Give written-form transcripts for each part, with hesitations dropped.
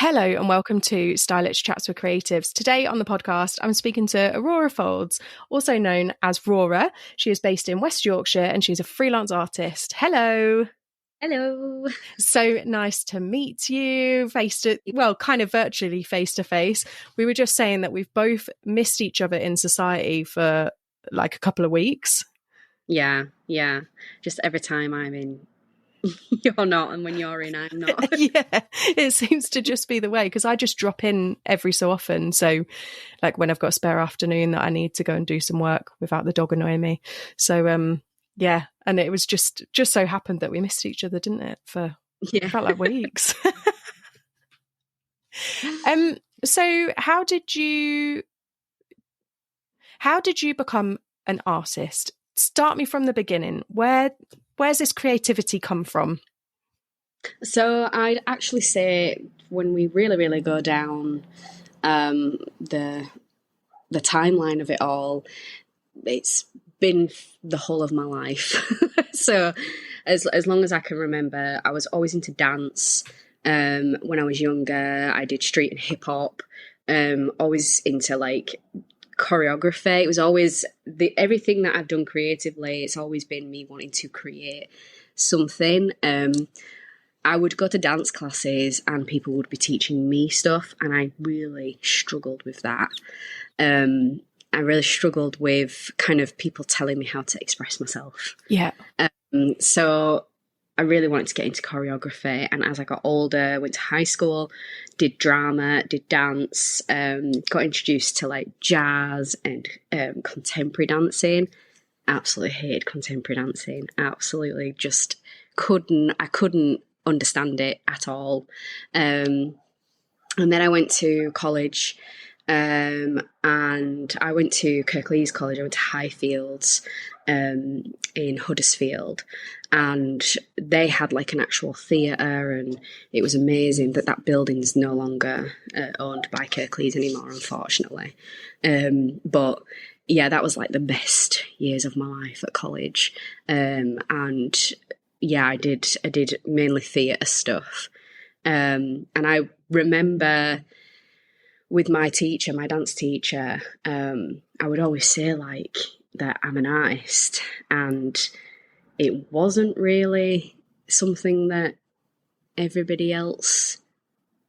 Hello and welcome to Stylish Chats with Creatives. Today on the podcast, I'm speaking to Aurora Foulds, also known as Rora. She is based in West Yorkshire and she's a freelance artist. Hello. Hello. So nice to meet you kind of virtually face to face. We were just saying that we've both missed each other in society for like a couple of weeks. Yeah. Just every time I'm in, you're not, and when you're in, I'm not. Yeah, it seems to just be the way, because I just drop in every so often. So like when I've got a spare afternoon that I need to go and do some work without the dog annoying me. So yeah, and it was just so happened that we missed each other, didn't it? It felt like weeks. So how did you become an artist? Start me from the beginning. Where's this creativity come from? So I'd actually say when we really go down the timeline of it all, it's been the whole of my life. So as long as I can remember, I was always into dance. When I was younger, I did street and hip hop. Always into like choreography. It was always everything that I've done creatively. It's always been me wanting to create something. I would go to dance classes and people would be teaching me stuff, and I really struggled with that. I really struggled with kind of people telling me how to express myself. Yeah. So I really wanted to get into choreography, and as I got older, went to high school, did drama, did dance, got introduced to like jazz and contemporary dancing. Absolutely hated contemporary dancing. Absolutely just couldn't understand it at all. And then I went to college, and I went to Kirklees College. I went to Highfields in Huddersfield, and they had like an actual theatre, and it was amazing that building's no longer owned by Kirklees anymore, unfortunately. But yeah, that was like the best years of my life at college. And yeah, I did mainly theatre stuff. And I remember with my teacher, my dance teacher, I would always say like that I'm an artist, and it wasn't really something that everybody else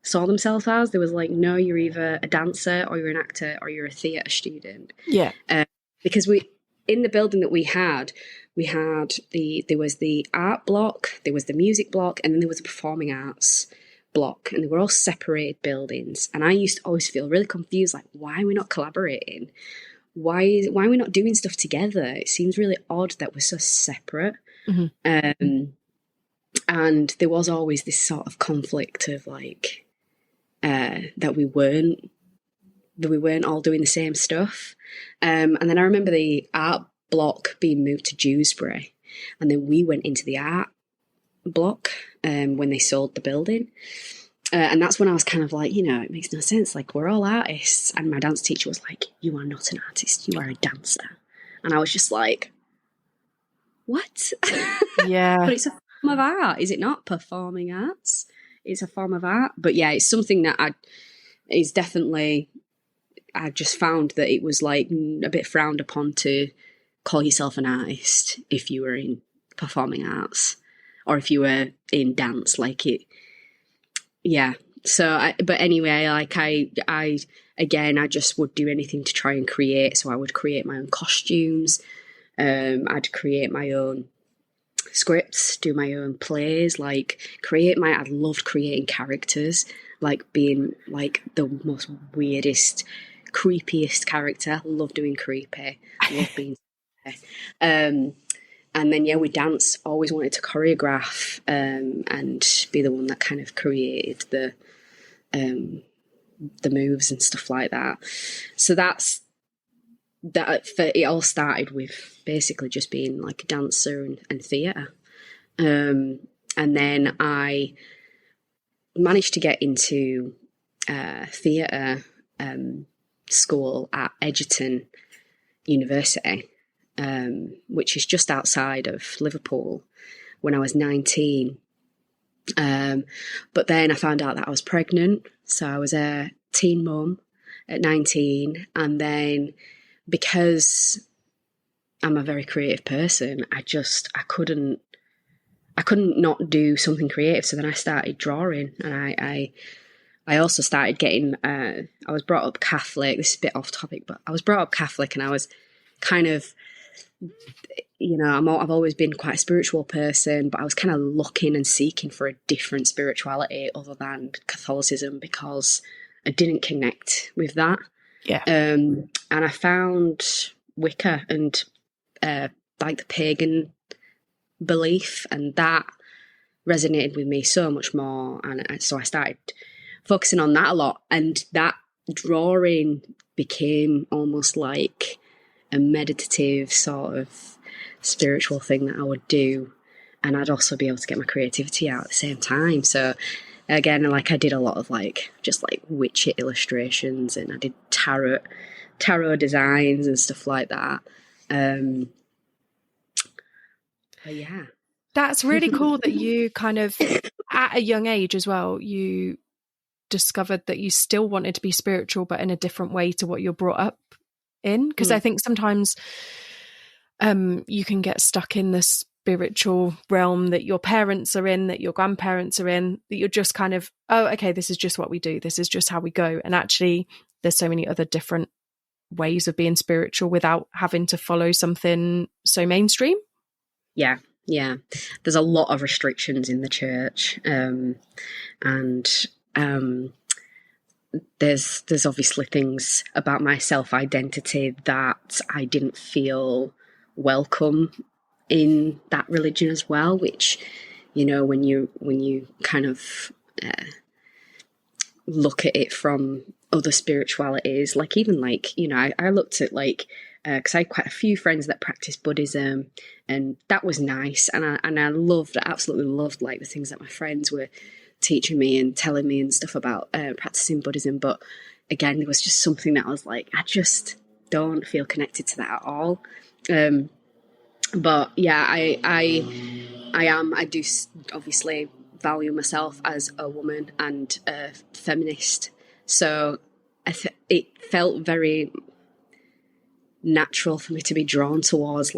saw themselves as. There was like, no, you're either a dancer or you're an actor or you're a theatre student. Yeah. Because in the building that we had there was the art block, there was the music block, and then there was the performing arts block, and they were all separated buildings. And I used to always feel really confused, like, why are we not collaborating? Why are we not doing stuff together? It seems really odd that we're so separate. Mm-hmm. And there was always this sort of conflict of like that we weren't all doing the same stuff. And then I remember the art block being moved to Dewsbury, and then we went into the art block when they sold the building. And that's when I was kind of like, it makes no sense. Like, we're all artists. And my dance teacher was like, you are not an artist, you are a dancer. And I was just like, what? Yeah. But it's a form of art, is it not? Performing arts? It's a form of art. But yeah, it's something that I just found that it was like a bit frowned upon to call yourself an artist if you were in performing arts or if you were in dance, like it. Yeah. So, but anyway, like I just would do anything to try and create. So I would create my own costumes. I'd create my own scripts, do my own plays, I loved creating characters, like being like the most weirdest, creepiest character. I love doing creepy. I love being and then, yeah, with dance, always wanted to choreograph and be the one that kind of created the moves and stuff like that. So it all started with basically just being like a dancer and theatre. And then I managed to get into theatre school at Egerton University, which is just outside of Liverpool, when I was 19. But then I found out that I was pregnant. So I was a teen mum at 19. And then because I'm a very creative person, I couldn't not do something creative. So then I started drawing, and I also started getting, I was brought up Catholic. This is a bit off topic, but I was brought up Catholic, and I was kind of, I've always been quite a spiritual person, but I was kind of looking and seeking for a different spirituality other than Catholicism, because I didn't connect with that. Yeah. And I found Wicca and like the pagan belief, and that resonated with me so much more. And so I started focusing on that a lot, and that drawing became almost like a meditative sort of spiritual thing that I would do, and I'd also be able to get my creativity out at the same time. So again, like, I did a lot of just witchy illustrations, and I did tarot designs and stuff like that. But yeah, that's really cool that you kind of at a young age as well, you discovered that you still wanted to be spiritual, but in a different way to what you're brought up in. Because I think sometimes you can get stuck in the spiritual realm that your parents are in, that your grandparents are in, that you're just kind of, oh, okay, this is just what we do, this is just how we go. And actually there's so many other different ways of being spiritual without having to follow something so mainstream. Yeah. There's a lot of restrictions in the church, and there's obviously things about my self-identity that I didn't feel welcome in that religion as well, which, when you kind of look at it from other spiritualities, I looked at because I had quite a few friends that practiced Buddhism, and that was nice, and I absolutely loved the things that my friends were teaching me and telling me and stuff about practicing Buddhism. But again, there was just something that I was like, I just don't feel connected to that at all. But yeah, I do obviously value myself as a woman and a feminist. So it felt very natural for me to be drawn towards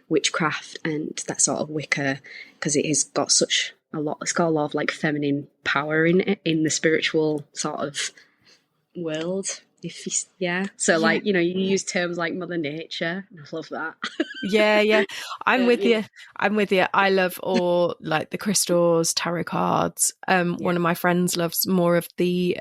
witchcraft and that sort of Wicca, because it's got a lot of feminine power in it, in the spiritual sort of world. You use terms like Mother Nature, and I love that. Yeah. I'm with you. I love all the crystals, tarot cards. One of my friends loves more of the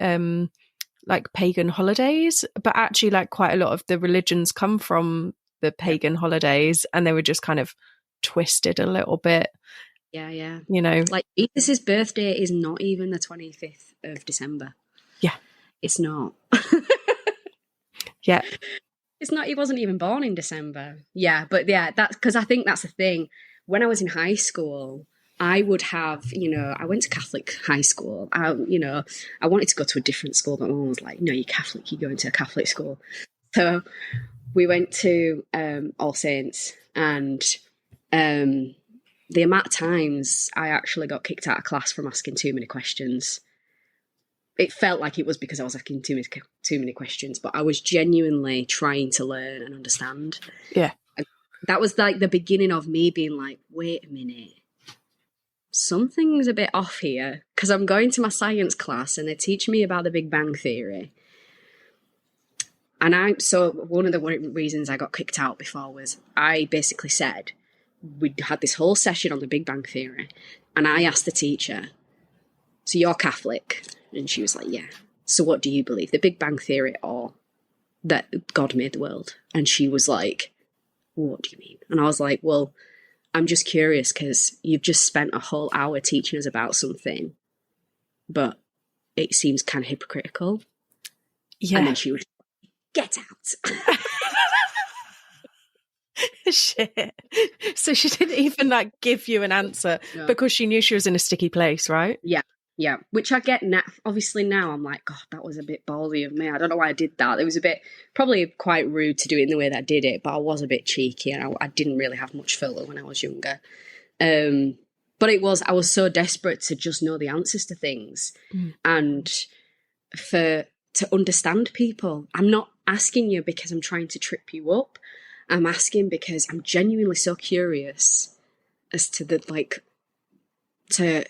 pagan holidays, but actually quite a lot of the religions come from the pagan holidays, and they were just kind of twisted a little bit. Yeah. Jesus' birthday is not even the 25th of December. Yeah. It's not. Yeah. It's not, he wasn't even born in December. Yeah, but yeah, that's because I think that's the thing. When I was in high school, I would have, I went to Catholic high school. I wanted to go to a different school, but my mum was like, no, you're Catholic, you're going to a Catholic school. So we went to All Saints, and the amount of times I actually got kicked out of class from asking too many questions. It felt like it was because I was asking too many questions, but I was genuinely trying to learn and understand. Yeah. That was the beginning of me being like, wait a minute, something's a bit off here, because I'm going to my science class and they teach me about the Big Bang Theory. And so one of the reasons I got kicked out before was I basically said, we had this whole session on the Big Bang Theory, and I asked the teacher, so you're Catholic? And she was like, yeah. So what do you believe, the Big Bang Theory or that God made the world? And she was like, what do you mean? And I was like, well, I'm just curious because you've just spent a whole hour teaching us about something, but it seems kind of hypocritical. Yeah. And then she was like, get out. Shit. So she didn't even give you an answer because she knew she was in a sticky place, right? Yeah, which I get now. Obviously now I'm like, God, that was a bit ballsy of me. I don't know why I did that. It was probably quite rude to do it in the way that I did it, but I was a bit cheeky, and I didn't really have much filter when I was younger. But I was so desperate to just know the answers to things and to understand people. I'm not asking you because I'm trying to trip you up. I'm asking because I'm genuinely so curious as to to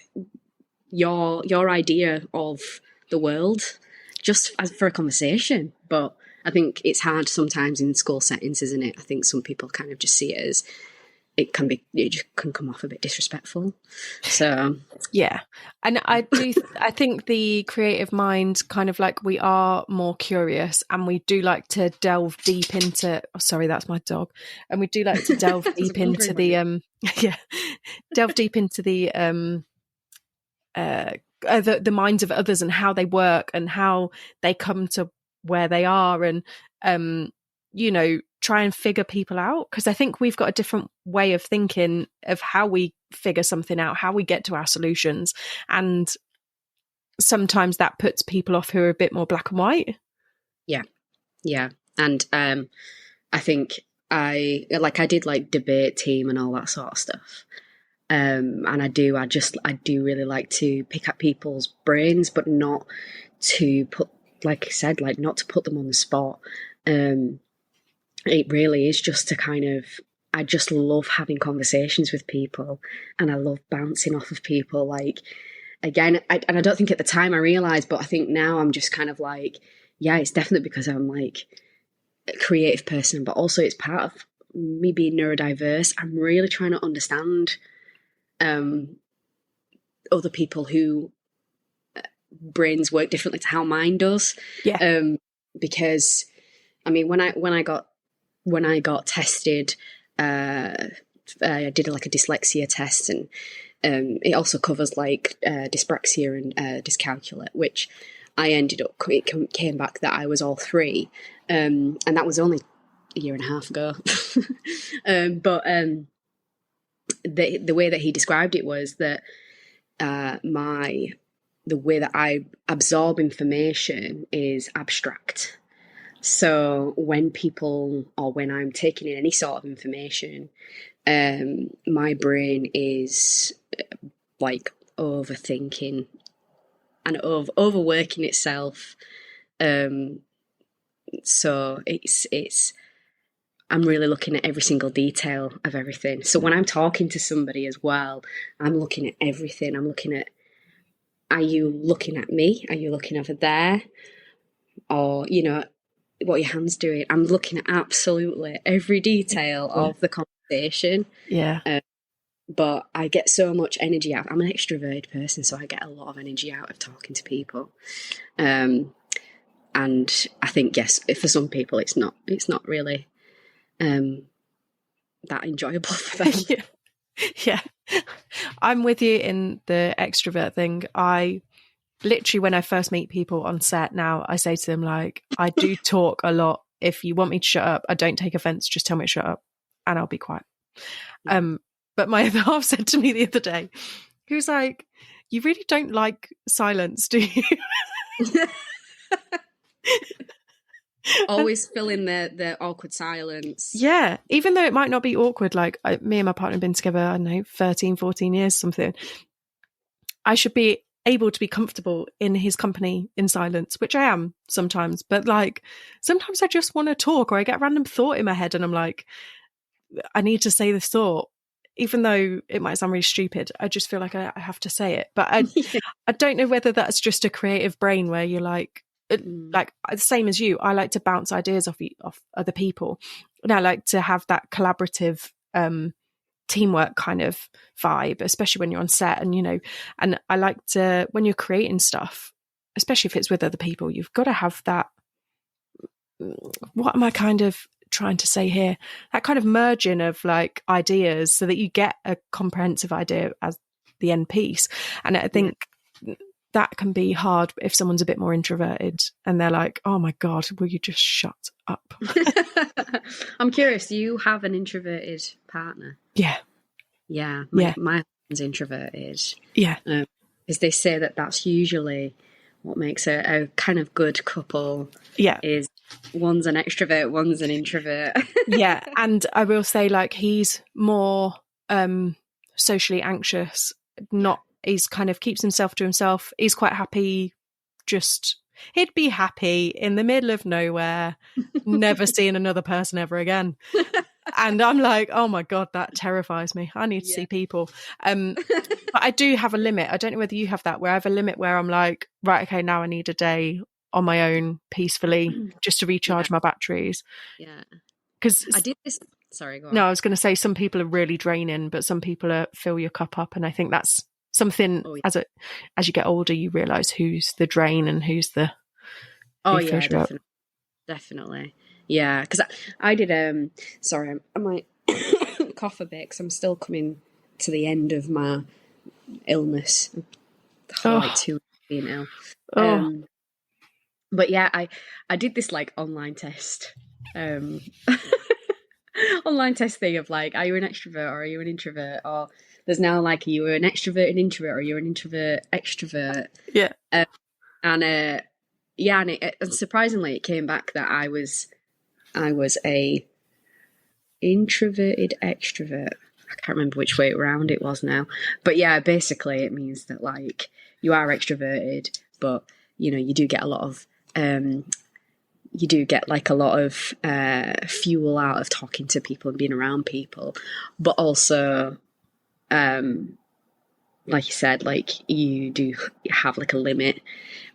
your idea of the world, just as for a conversation. But I think it's hard sometimes in school settings, isn't it? I think some people kind of just see it as it just can come off a bit disrespectful. So yeah, and I think the creative mind kind of like, we are more curious and we do like to delve deep into, oh, sorry, that's my dog. And we do like to delve deep into the delve deep into the minds of others and how they work and how they come to where they are, and try and figure people out, because I think we've got a different way of thinking of how we figure something out, how we get to our solutions, and sometimes that puts people off who are a bit more black and white. Yeah. And I think I did like debate team and all that sort of stuff. And I do really like to pick at people's brains, but not to put, like I said, like not to put them on the spot. It really is just to kind of, I just love having conversations with people, and I love bouncing off of people. Like, again, I don't think at the time I realised, but I think now I'm just kind of like, yeah, it's definitely because I'm like a creative person, but also it's part of me being neurodiverse. I'm really trying to understand other people who brains work differently to how mine does. Yeah. Because I mean, when I got tested, I did like a dyslexia test, and it also covers like dyspraxia and dyscalculia, which I ended up, it came back that I was all three, and that was only a year and a half ago. But the way that he described it was that the way that I absorb information is abstract. So when I'm taking in any sort of information, my brain is like overthinking and overworking itself. So it's I'm really looking at every single detail of everything. So when I'm talking to somebody as well, I'm looking at everything. I'm looking at, are you looking at me? Are you looking over there? Or, what are your hands doing? I'm looking at absolutely every detail of the conversation. Yeah. But I get so much energy out. I'm an extroverted person, so I get a lot of energy out of talking to people. And I think, yes, for some people, it's not really that enjoyable for them. Yeah. I'm with you in the extrovert thing. I literally, when I first meet people on set now, I say to them, like, I do talk a lot. If you want me to shut up, I don't take offense. Just tell me to shut up and I'll be quiet. But my other half said to me the other day, he was like, you really don't like silence, do you? Always fill in the awkward silence. Yeah, even though it might not be awkward, like me and my partner have been together, I don't know, 13, 14 years, something. I should be able to be comfortable in his company in silence, which I am sometimes. But like, sometimes I just want to talk, or I get a random thought in my head and I'm like, I need to say this thought. Even though it might sound really stupid, I just feel like I have to say it. But I don't know whether that's just a creative brain where you're like the same as you. I like to bounce ideas off other people, and I like to have that collaborative teamwork kind of vibe, especially when you're on set. And and I like to, when you're creating stuff, especially if it's with other people, you've got to have that. What am I kind of trying to say here? That kind of merging of like ideas, so that you get a comprehensive idea as the end piece. And I think that can be hard if someone's a bit more introverted and they're like, oh my God, will you just shut up? I'm curious, do you have an introverted partner? Yeah. My husband's introverted. Yeah. Because they say that that's usually what makes a kind of good couple. Yeah. Is one's an extrovert, one's an introvert. Yeah. And I will say, like, he's more socially anxious, he's kind of keeps himself to himself. He's quite happy, he'd be happy in the middle of nowhere, never seeing another person ever again. And I'm like, oh my God, that terrifies me. I need to see people. But I do have a limit. I don't know whether you have that, where I have a limit where I'm like, right, okay, now I need a day on my own peacefully just to recharge my batteries. Yeah. Because I did this. Sorry, go on. No, I was going to say some people are really draining, but some people fill your cup up. And I think that's something as you get older, you realise who's the drain and who's the. Oh, yeah, definitely. Yeah, because I did. Sorry, I might cough a bit because I'm still coming to the end of my illness. Like 2 weeks being ill. But yeah, I did this like online test. Online test thing of like, are you an extrovert or are you an introvert? Or there's now like, are you an extrovert and introvert, or are you an introvert extrovert? Yeah. And surprisingly, it came back that I was a introverted extrovert. I can't remember which way around it was now, but yeah, basically it means that like you are extroverted, but you know you do get a lot of fuel out of talking to people and being around people, but also like you said, like you do have like a limit,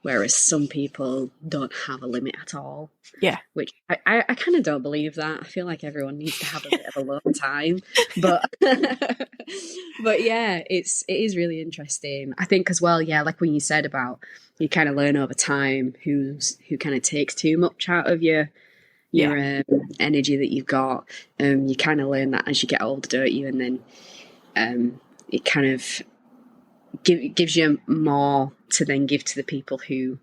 whereas some people don't have a limit at all. Yeah. Which I kind of don't believe that. I feel like everyone needs to have a bit of alone time. But but yeah, it is really interesting. I think as well, yeah, like when you said about you kind of learn over time who kind of takes too much out of your energy that you've got. You kind of learn that as you get older, don't you? And then it kind of gives you more to then give to the people who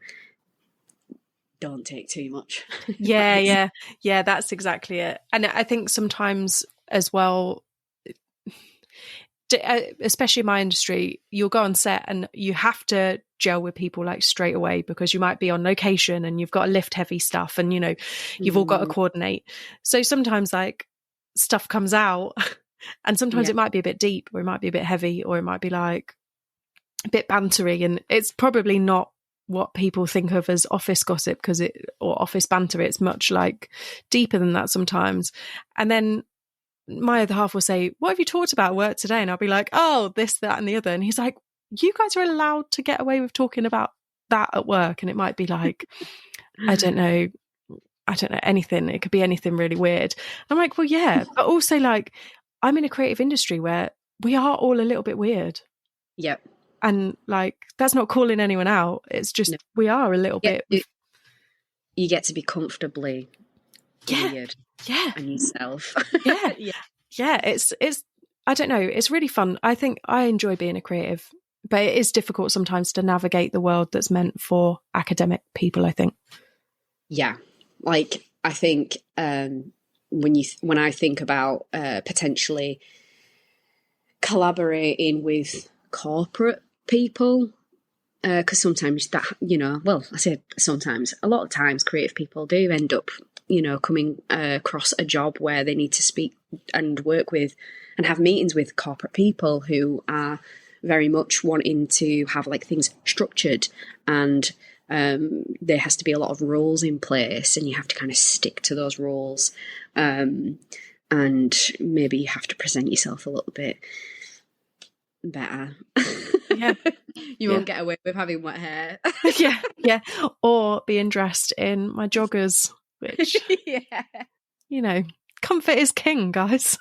don't take too much. Yeah, that's exactly it. And I think sometimes as well, especially in my industry, you'll go on set and you have to gel with people like straight away because you might be on location and you've got to lift heavy stuff and you know you've all got to coordinate. So sometimes like stuff comes out and sometimes it might be a bit deep, or it might be a bit heavy, or it might be like a bit bantery, and it's probably not what people think of as office gossip or office banter. It's much like deeper than that sometimes. And then my other half will say, what have you talked about at work today? And I'll be like, oh, this, that, and the other. And he's like, you guys are allowed to get away with talking about that at work. And it might be like, I don't know, anything. It could be anything really weird. I'm like, well, yeah. But also like, I'm in a creative industry where we are all a little bit weird. Yep. And like, that's not calling anyone out. It's just, we are a little bit. You get to be comfortably weird. Yeah. And yourself. Yeah. Yeah. It's, I don't know. It's really fun. I think I enjoy being a creative, but it is difficult sometimes to navigate the world that's meant for academic people, I think. Yeah. Like, I think when I think about potentially collaborating with corporate people, because sometimes that, you know, well, I say sometimes, a lot of times creative people do end up, you know, coming across a job where they need to speak and work with and have meetings with corporate people who are very much wanting to have like things structured, and there has to be a lot of rules in place and you have to kind of stick to those rules, and maybe you have to present yourself a little bit better. Yeah. You won't get away with having wet hair. Yeah. Or being dressed in my joggers, which, you know, comfort is king, guys.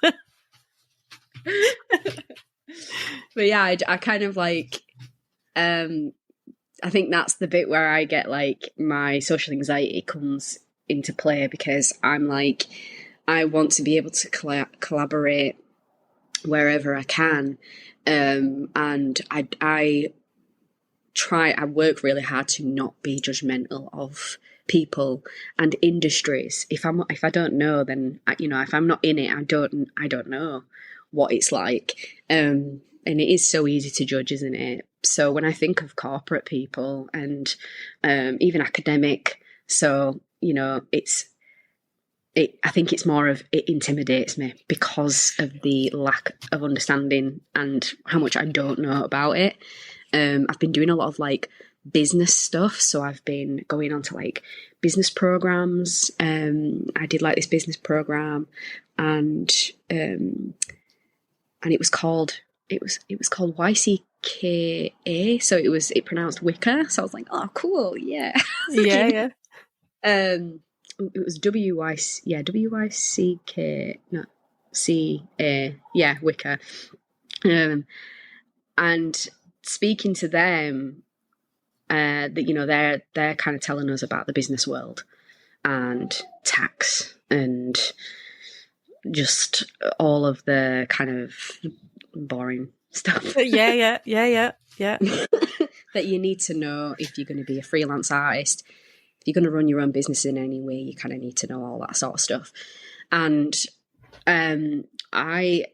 But yeah, I kind of like, I think that's the bit where I get like my social anxiety comes into play, because I'm like, I want to be able to collaborate wherever I can. And I work really hard to not be judgmental of people and industries. If I don't know, then you know, if I'm not in it, I don't know what it's like. And it is so easy to judge, isn't it? So when I think of corporate people and even academic, so you know, it's I think it's more of it intimidates me because of the lack of understanding and how much I don't know about it. I've been doing a lot of like business stuff, so I've been going on to like business programs. I did like this business program, and it was called YCKA, so it pronounced Wicker. So I was like, oh, cool, yeah, yeah. It was WYCK, no, CA, yeah, Wicker. And speaking to them, that they're kind of telling us about the business world and tax and just all of the kind of boring stuff. Yeah. That you need to know if you're going to be a freelance artist. If you're going to run your own business in any way, you kind of need to know all that sort of stuff. And I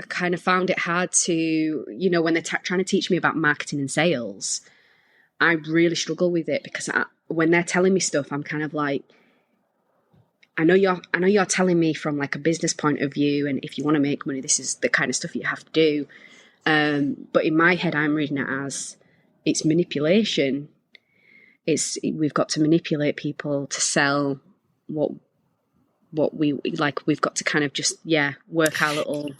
kind of found it hard to, when they're trying to teach me about marketing and sales, I really struggle with it because when they're telling me stuff, I'm kind of like, I know you're telling me from like a business point of view, and if you want to make money, this is the kind of stuff you have to do. But in my head, I'm reading it as it's manipulation. We've got to manipulate people to sell what we like. We've got to kind of just work our little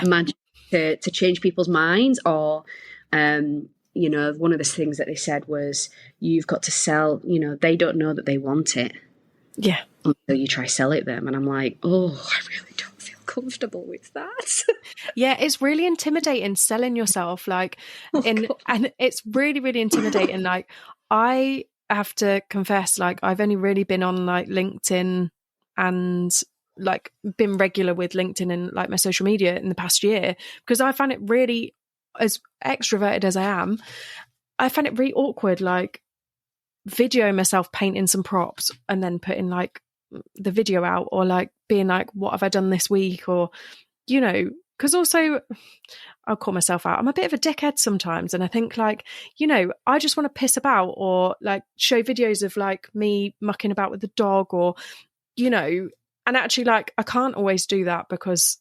magic to change people's minds. Or one of the things that they said was you've got to sell. They don't know that they want it. Yeah. Until you try sell it them, and I'm like, oh, I really don't feel comfortable with that. Yeah, it's really intimidating selling yourself, like, and it's really, really intimidating. Like, I have to confess, like, I've only really been on like LinkedIn and like been regular with LinkedIn and like my social media in the past year, because I find it really, as extroverted as I am, I find it really awkward, like videoing myself painting some props and then putting like the video out, or like being like, what have I done this week? Or, because also I'll call myself out, I'm a bit of a dickhead sometimes, and I think like, I just want to piss about or like show videos of like me mucking about with the dog, or and actually like I can't always do that because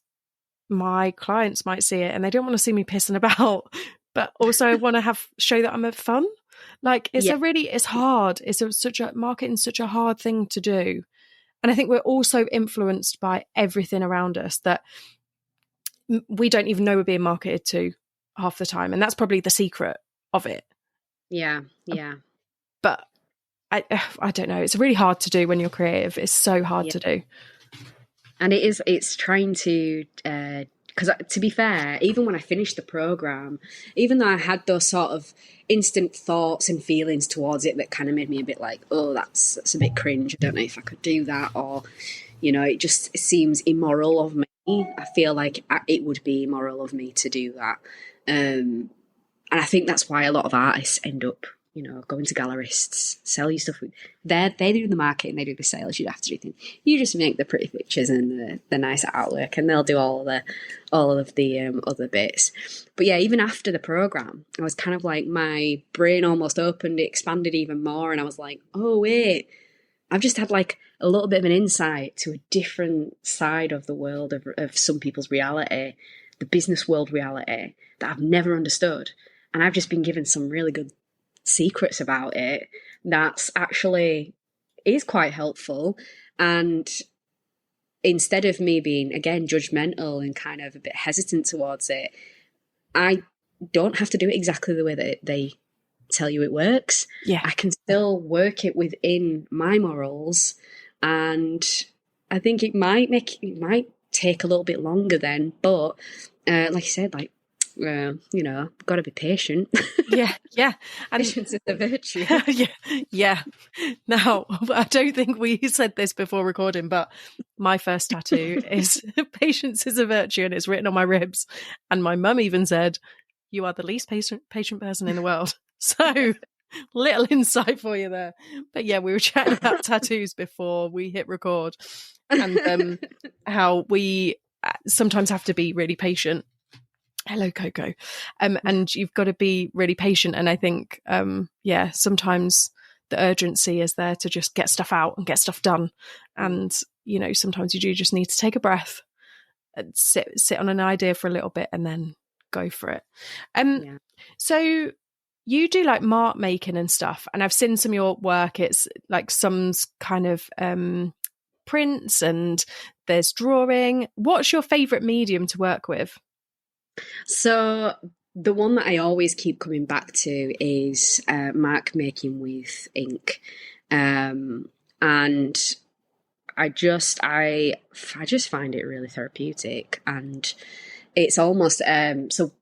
my clients might see it and they don't want to see me pissing about, but also I want to show that I'm at fun. Like it's hard. Marketing's such a hard thing to do. And I think we're also influenced by everything around us that we don't even know we're being marketed to half the time. And that's probably the secret of it. Yeah. But I don't know. It's really hard to do when you're creative. It's so hard to do. And it's trying to, because to be fair, even when I finished the program, even though I had those sort of instant thoughts and feelings towards it that kind of made me a bit like, oh, that's a bit cringe. I don't know if I could do that, or, it seems immoral of me. I feel like it would be immoral of me to do that. And I think that's why a lot of artists end up, going to gallerists, sell you stuff. They do the marketing, they do the sales. You don't have to do things. You just make the pretty pictures and the nice artwork, and they'll do all of the other bits. But yeah, even after the program, I was kind of like, my brain almost opened, it expanded even more, and I was like, oh wait, I've just had like a little bit of an insight to a different side of the world of some people's reality, the business world reality that I've never understood, and I've just been given some really good secrets about it that's actually is quite helpful. And instead of me being again judgmental and kind of a bit hesitant towards it, I don't have to do it exactly the way that they tell you it works. I can still work it within my morals, and I think it might take a little bit longer then, but like you said, like got to be patient. Yeah. And patience is a virtue. Yeah. Now, I don't think we said this before recording, but my first tattoo is patience is a virtue, and it's written on my ribs. And my mum even said, you are the least patient person in the world. So little insight for you there. But yeah, we were chatting about tattoos before we hit record, and how we sometimes have to be really patient. Hello, Coco. And you've got to be really patient. And I think, sometimes the urgency is there to just get stuff out and get stuff done. And, you know, sometimes you do just need to take a breath and sit on an idea for a little bit and then go for it. So you do like mark making and stuff, and I've seen some of your work. It's like some's kind of prints and there's drawing. What's your favourite medium to work with? So the one that I always keep coming back to is mark making with ink, and I just find it really therapeutic, and it's almost so.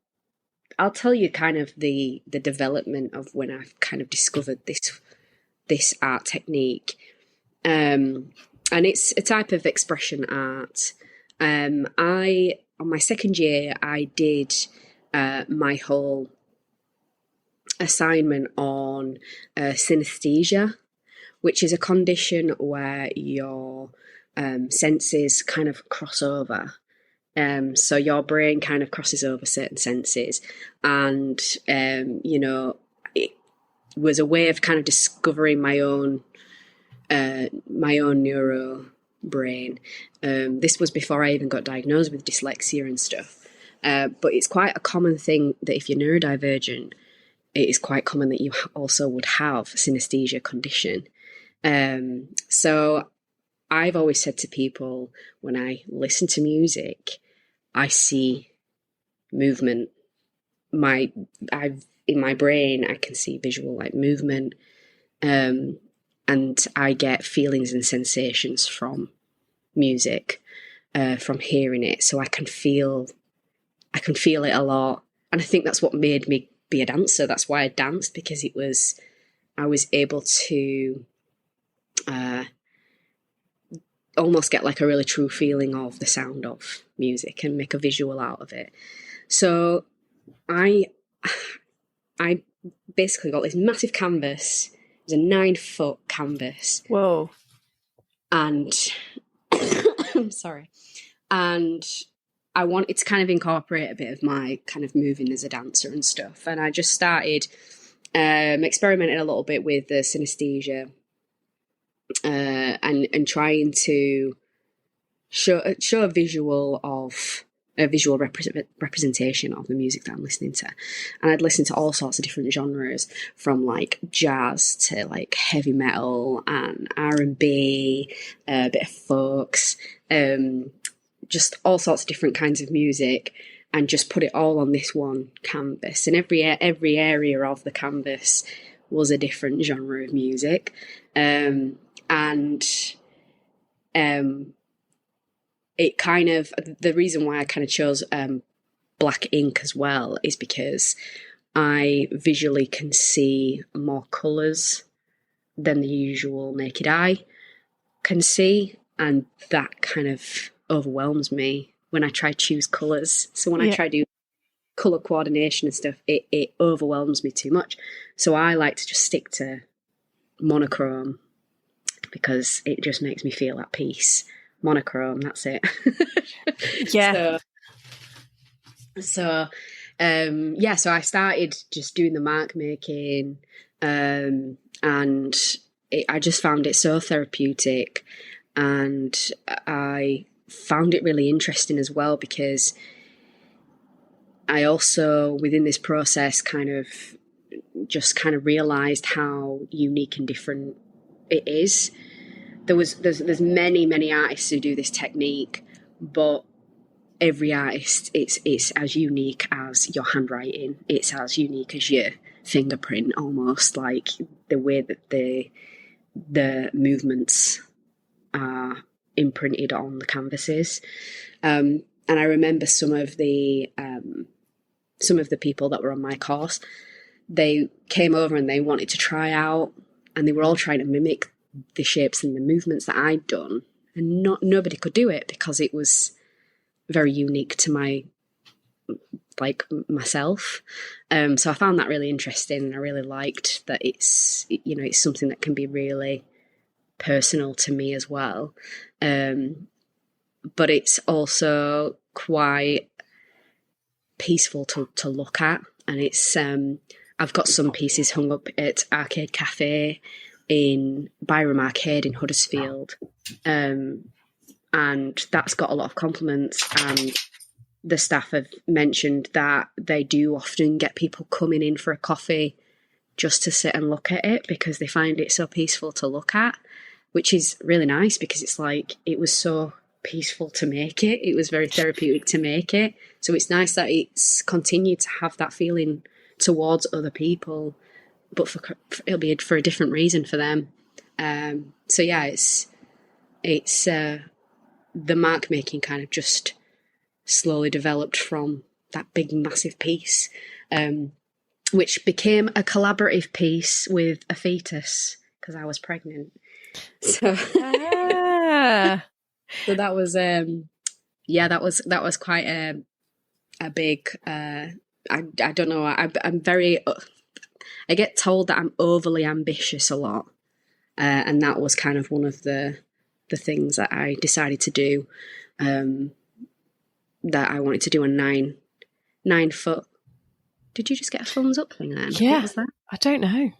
I'll tell you kind of the development of when I've kind of discovered this art technique, and it's a type of expression art. On my second year, I did my whole assignment on synesthesia, which is a condition where your senses kind of cross over. So your brain kind of crosses over certain senses, and you know, it was a way of kind of discovering my own neuro brain. This was before I even got diagnosed with dyslexia and stuff. But it's quite a common thing that if you're neurodivergent, it is quite common that you also would have synesthesia condition. So I've always said to people, when I listen to music, I see movement. In my brain, I can see visual like movement, and I get feelings and sensations from music, from hearing it. So I can feel it a lot, and I think that's what made me be a dancer. That's why I danced, because I was able to almost get like a really true feeling of the sound of music and make a visual out of it. So I basically got this massive canvas. It was a 9-foot canvas. Whoa. And I'm sorry. And I wanted to kind of incorporate a bit of my kind of moving as a dancer and stuff. And I just started experimenting a little bit with the synesthesia, and trying to show a visual representation of the music that I'm listening to. And I'd listen to all sorts of different genres, from like jazz to like heavy metal and R&B, a bit of folks, just all sorts of different kinds of music, and just put it all on this one canvas. And every area of the canvas was a different genre of music. It kind of, the reason why I kind of chose black ink as well is because I visually can see more colours than the usual naked eye can see, and that kind of overwhelms me when I try to choose colours. So when I try to do colour coordination and stuff, it overwhelms me too much. So I like to just stick to monochrome, because it just makes me feel at peace. Monochrome, that's it. Yeah. So I started just doing the mark making, and I just found it so therapeutic, and I found it really interesting as well, because I also, within this process, kind of realised how unique and different it is. There's many artists who do this technique, but every artist, it's as unique as your handwriting. It's as unique as your fingerprint, almost, like the way that the movements are imprinted on the canvases. And I remember some of the people that were on my course, they came over and they wanted to try out, and they were all trying to mimic the shapes and the movements that I'd done, and nobody could do it because it was very unique to myself. So I found that really interesting, and I really liked that it's something that can be really personal to me as well. But it's also quite peaceful to look at, and it's I've got some pieces hung up at Arcade Cafe in Byram Arcade in Huddersfield, and that's got a lot of compliments, and the staff have mentioned that they do often get people coming in for a coffee just to sit and look at it because they find it so peaceful to look at, which is really nice because it's like it was so peaceful to make it. It was very therapeutic to make it. So it's nice that it's continued to have that feeling towards other people, but it'll be for a different reason for them. So yeah, it's the mark making kind of just slowly developed from that big massive piece, which became a collaborative piece with a fetus because I was pregnant. So, so that was that was quite a big. I don't know. I'm very. I get told that I'm overly ambitious a lot, and that was kind of one of the things that I decided to do. That I wanted to do a 9 foot. Did you just get a thumbs up thing then? Yeah. What was that? I don't know.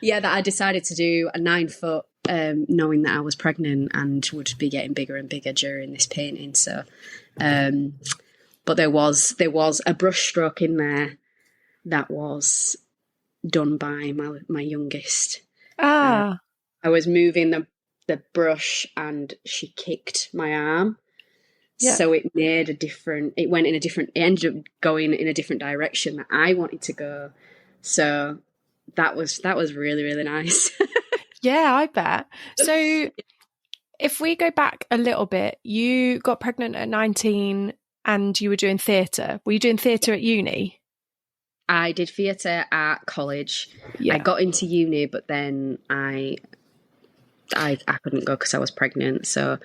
Yeah, that I decided to do a 9 foot, knowing that I was pregnant and would be getting bigger and bigger during this painting. So, but there was a brush stroke in there that was done by my youngest. I was moving the brush and she kicked my arm. Yeah. So it made it ended up going in a different direction that I wanted to go. So that was really, really nice. Yeah, I bet. So if we go back a little bit, you got pregnant at 19 and you were doing theatre. Were you doing theatre at uni? I did theatre at college. Yeah. I got into uni, but then I couldn't go because I was pregnant. So,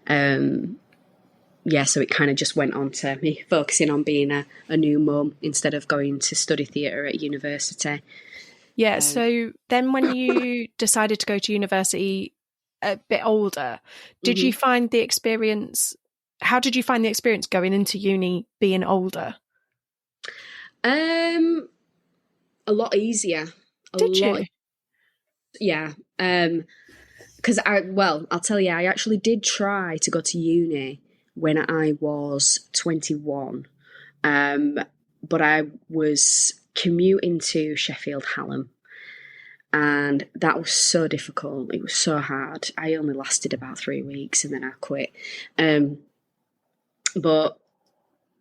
so it kind of just went on to me focusing on being a new mum instead of going to study theatre at university. Yeah, so then when you decided to go to university a bit older, did you find the experience, how did you find the experience going into uni being older? A lot easier. Did you? Yeah. Because I'll tell you, I actually did try to go to uni when I was 21. But I was commuting to Sheffield Hallam, and that was so difficult. It was so hard. I only lasted about 3 weeks and then I quit. But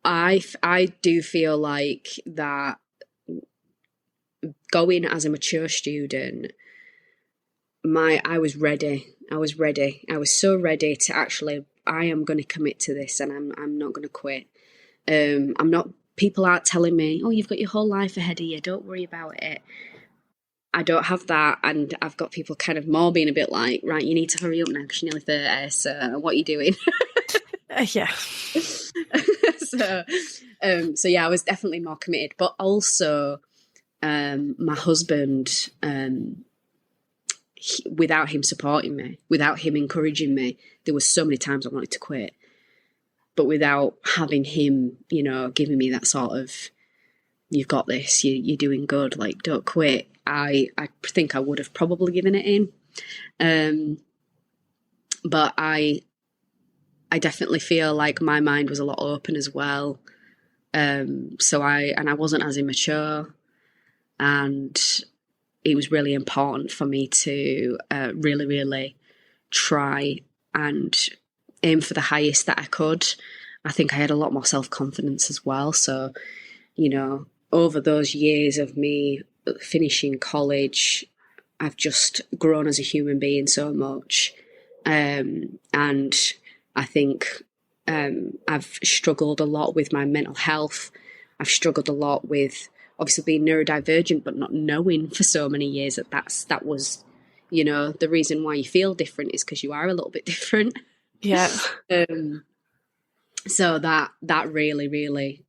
I do feel like that going as a mature student, I was ready. I was so ready to actually, I am going to commit to this and I'm not going to quit. People aren't telling me, oh, you've got your whole life ahead of you, don't worry about it. I don't have that, and I've got people kind of more being a bit like, right, you need to hurry up now because you're nearly 30, so what are you doing? Yeah. So yeah, I was definitely more committed, but also my husband, without him supporting me, without him encouraging me, there was so many times I wanted to quit. But without having him, giving me that sort of, you've got this, you're doing good, like, don't quit, I think I would have probably given it in. But I definitely feel like my mind was a lot open as well. So I wasn't as immature, and it was really important for me to really, really try and aim for the highest that I could. I think I had a lot more self-confidence as well. So, over those years of me finishing college, I've just grown as a human being so much. And I think I've struggled a lot with my mental health. I've struggled a lot with obviously being neurodivergent, but not knowing for so many years that was, the reason why you feel different is because you are a little bit different. Yeah. So that really, really,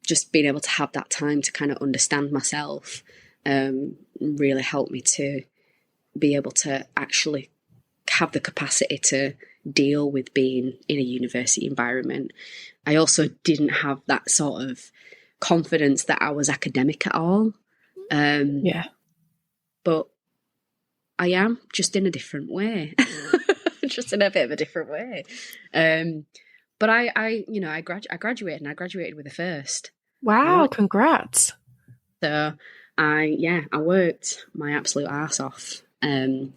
just being able to have that time to kind of understand myself really helped me to be able to actually have the capacity to deal with being in a university environment. I also didn't have that sort of confidence that I was academic at all. Yeah. But I am, just in a different way. Just in a bit of a different way. But I graduated, and I graduated with a first. Wow, congrats. So I worked my absolute arse off. And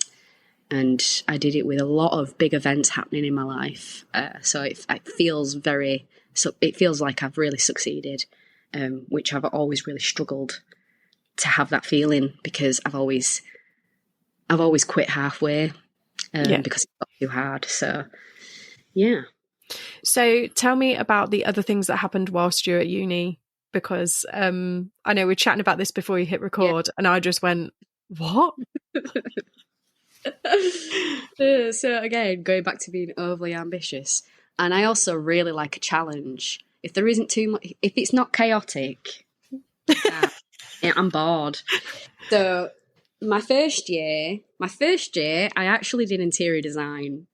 I did it with a lot of big events happening in my life. So it feels like I've really succeeded, which I've always really struggled to have that feeling, because I've always quit halfway because it got too hard. So, yeah. So tell me about the other things that happened whilst you're at uni, because I know we were chatting about this before you hit record, and I just went, what? So again, going back to being overly ambitious, and I also really like a challenge. If there isn't too much, if it's not chaotic, I'm bored. So my first year, I actually did interior design.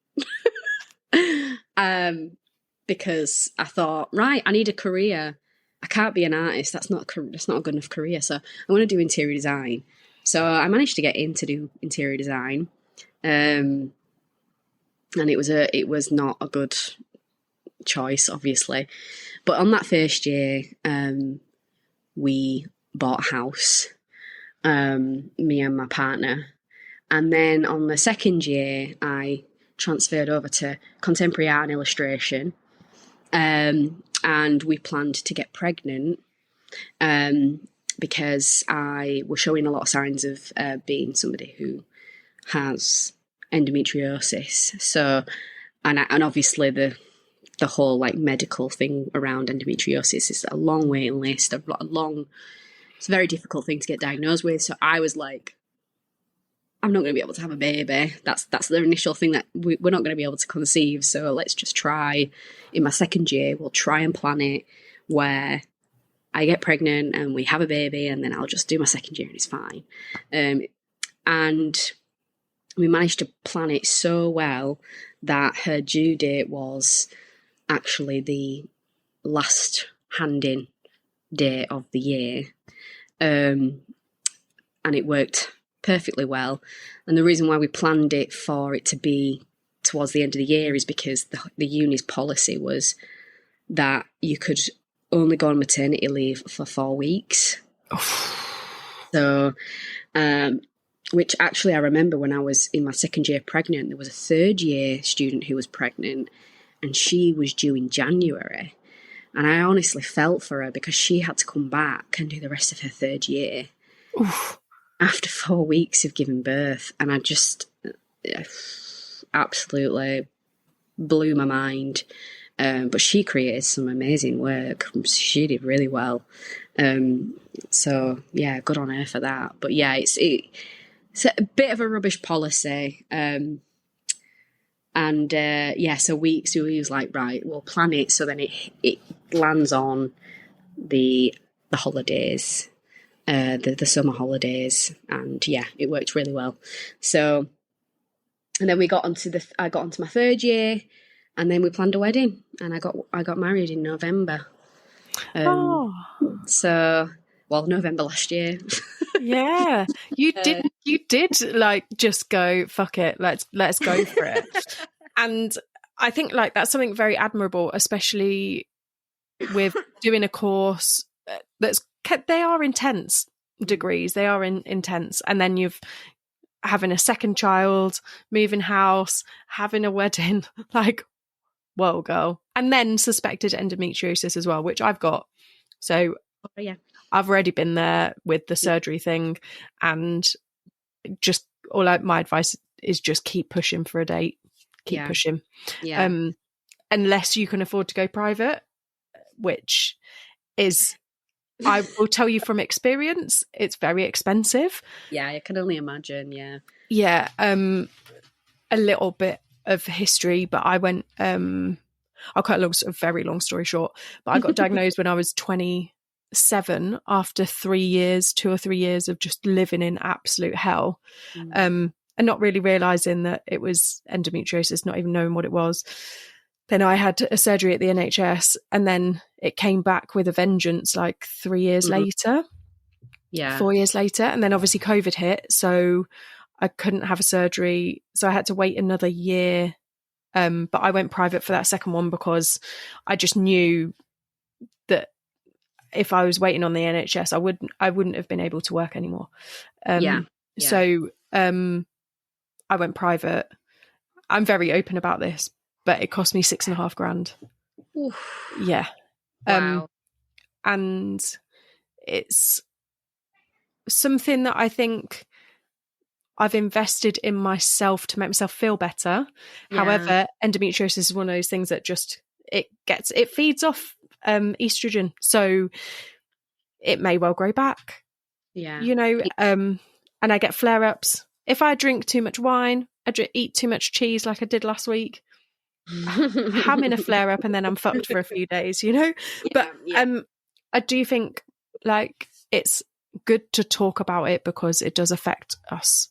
Because I thought, right, I need a career. I can't be an artist. That's not a good enough career. So I'm going to do interior design. So I managed to get in to do interior design. And it was not a good choice, obviously. But on that first year, we bought a house, me and my partner. And then on the second year, I transferred over to contemporary art and illustration. And we planned to get pregnant because I was showing a lot of signs of being somebody who has endometriosis. So, and obviously the whole like medical thing around endometriosis is a long waiting list, it's a very difficult thing to get diagnosed with. So I was like, I'm not going to be able to have a baby. That's the initial thing, that we're not going to be able to conceive. So let's just try. In my second year, we'll try and plan it where I get pregnant and we have a baby, and then I'll just do my second year and it's fine. And we managed to plan it so well that her due date was actually the last hand-in day of the year. And it worked perfectly well. And the reason why we planned it for it to be towards the end of the year is because the uni's policy was that you could only go on maternity leave for 4 weeks. So, which actually I remember when I was in my second year pregnant, there was a third year student who was pregnant, and she was due in January. And I honestly felt for her, because she had to come back and do the rest of her third year. After 4 weeks of giving birth. And I just absolutely blew my mind. But she created some amazing work. She did really well. So, yeah, good on her for that. But, yeah, it's a bit of a rubbish policy. So we was like, right, we'll plan it so then it lands on the holidays. The summer holidays, and yeah, it worked really well. So, and then I got onto my third year, and then we planned a wedding, and I got married in November. So, well, November last year. Yeah, you did like just go, fuck it, let's go for it. And I think like that's something very admirable, especially with doing a course they are intense degrees. They are intense. And then you've having a second child, moving house, having a wedding, like, whoa, girl. And then suspected endometriosis as well, which I've got. So I've already been there with the surgery thing, and just my advice is just keep pushing for a date. Keep pushing. Yeah. Unless you can afford to go private, which is, I will tell you from experience, it's very expensive. Yeah, I can only imagine. Yeah. Yeah. A little bit of history, but I went, I'll cut a very long story short, but I got diagnosed when I was 27 after 2 or 3 years of just living in absolute hell. And not really realising that it was endometriosis, not even knowing what it was. Then I had a surgery at the NHS, and then it came back with a vengeance like 3 years later. Yeah. 4 years later. And then obviously COVID hit. So I couldn't have a surgery, so I had to wait another year. But I went private for that second one because I just knew that if I was waiting on the NHS, I wouldn't have been able to work anymore. So I went private. I'm very open about this, but it cost me $6,500. Oof. Yeah. Wow. And it's something that I think I've invested in myself to make myself feel better. Yeah. However, endometriosis is one of those things that just it feeds off estrogen, so it may well grow back. Yeah. You know, and I get flare-ups. If I drink too much wine, eat too much cheese like I did last week, I'm in a flare-up and then I'm fucked for a few days, you know? But I do think, like, it's good to talk about it because it does affect us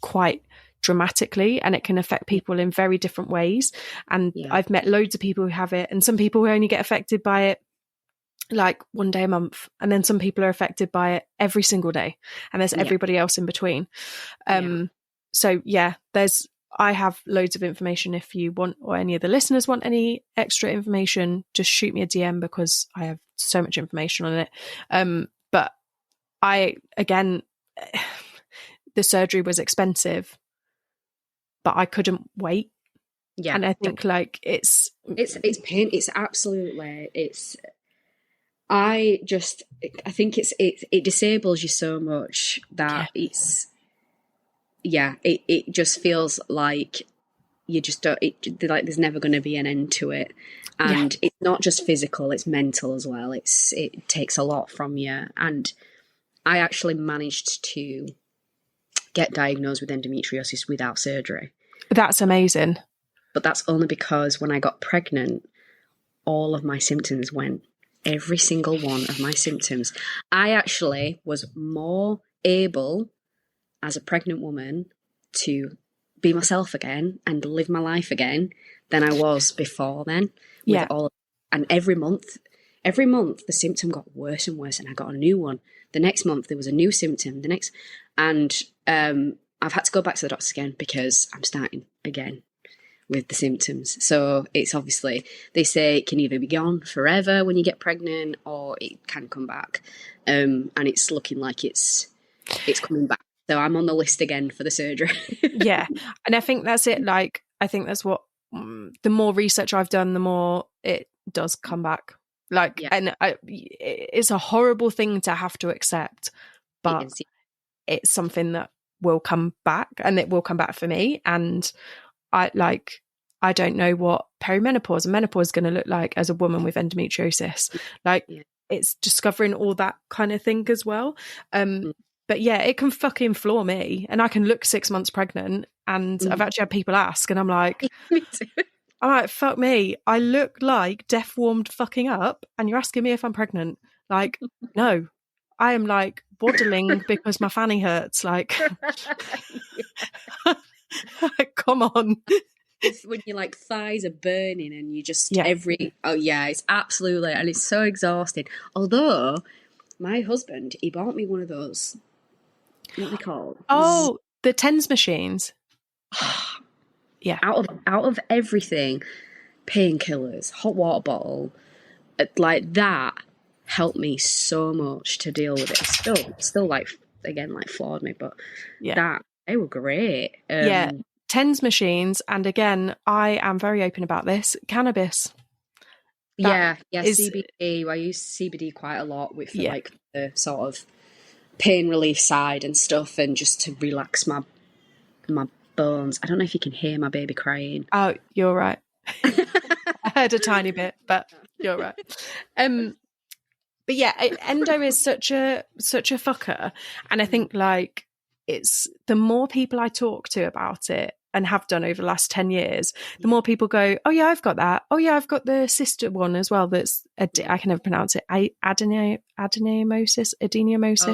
quite dramatically, and it can affect people in very different ways. And I've met loads of people who have it, and some people who only get affected by it like one day a month, and then some people are affected by it every single day, and there's everybody else in between. So I have loads of information. If you want, or any of the listeners want any extra information, just shoot me a DM because I have so much information on it. But again, the surgery was expensive, but I couldn't wait. Yeah. And I think like it's pain. It's absolutely, I think it disables you so much that it just feels like you just don't, like there's never going to be an end to it. And it's not just physical, it's mental as well. It takes a lot from you. And I actually managed to get diagnosed with endometriosis without surgery. That's amazing. But that's only because when I got pregnant, all of my symptoms went. Every single one of my symptoms. I actually was more able as a pregnant woman to be myself again and live my life again than I was before then. And every month the symptom got worse and worse, and I got a new one. The next month there was a new symptom. And I've had to go back to the doctors again because I'm starting again with the symptoms. So it's obviously, they say it can either be gone forever when you get pregnant or it can come back. And it's looking like it's coming back. So I'm on the list again for the surgery. Yeah. And I think that's it. Like, I think that's what, the more research I've done, the more it does come back. Like, and it's a horrible thing to have to accept, but it's something that will come back, and it will come back for me. And I don't know what perimenopause and menopause is going to look like as a woman with endometriosis. Like, it's discovering all that kind of thing as well. But yeah, it can fucking floor me, and I can look 6 months pregnant, and I've actually had people ask, and I'm like, fuck me, I look like death warmed fucking up, and you're asking me if I'm pregnant. Like, no, I am like waddling because my fanny hurts. Like, come on. It's when your like thighs are burning and you just it's absolutely, and it's so exhausting. Although my husband, he bought me one of those, what are they called? Oh, the TENS machines. Yeah. Out of everything, painkillers, hot water bottle, like that helped me so much to deal with it. Still like, again, like floored me, but they were great. TENS machines, and again, I am very open about this. Cannabis. CBD. I use CBD quite a lot with like the sort of pain relief side and stuff, and just to relax my bones. I don't know if you can hear my baby crying. Oh, you're right. I heard a tiny bit, but you're right. But yeah, endo is such a fucker, and I think like it's the more people I talk to about it, and have done over the last 10 years, the more people go, oh yeah, I've got that. Oh yeah, I've got the sister one as well. That's, I can never pronounce it. Adeneomosis.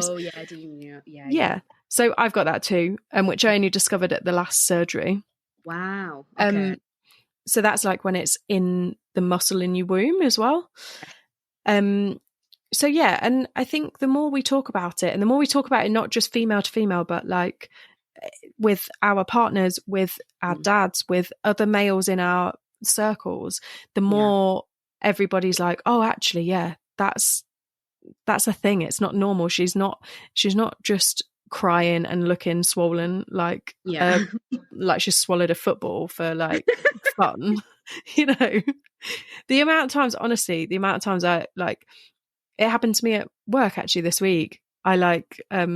Oh yeah, adenomia. Yeah. So I've got that too, which I only discovered at the last surgery. Wow. Okay. So that's like when it's in the muscle in your womb as well. So yeah, and I think the more we talk about it, and the more we talk about it, not just female to female, but like with our partners, with our dads, with other males in our circles, the more everybody's like, oh, actually, yeah, that's a thing. It's not normal. She's not just crying and looking swollen like she's swallowed a football for like fun. You know, the amount of times I like, it happened to me at work actually this week. I like this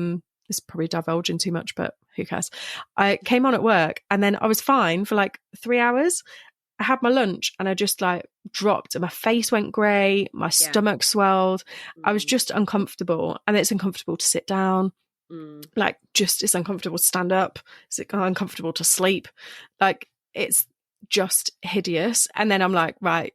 is probably divulging too much, but who cares? I came on at work and then I was fine for like 3 hours. I had my lunch and I just like dropped and my face went grey, my stomach swelled. I was just uncomfortable, and it's uncomfortable to sit down. Like, just, it's uncomfortable to stand up. It's uncomfortable to sleep. Like, it's just hideous. And then I'm like, right,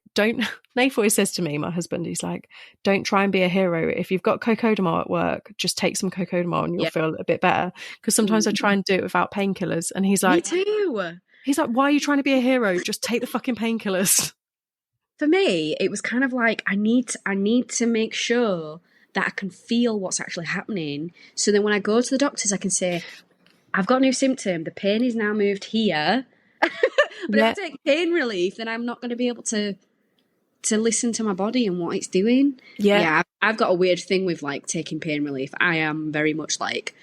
Nath always says to me, my husband, he's like, don't try and be a hero. If you've got cocodamol at work, just take some cocodamol and you'll feel a bit better. Because sometimes I try and do it without painkillers. And he's like, me too. He's like, why are you trying to be a hero? Just take the fucking painkillers. For me, it was kind of like, I need to make sure that I can feel what's actually happening. So then when I go to the doctors, I can say, I've got a new symptom. The pain is now moved here. But if I take pain relief, then I'm not going to be able to listen to my body and what it's doing. Yeah, I've got a weird thing with like taking pain relief. I am very much like,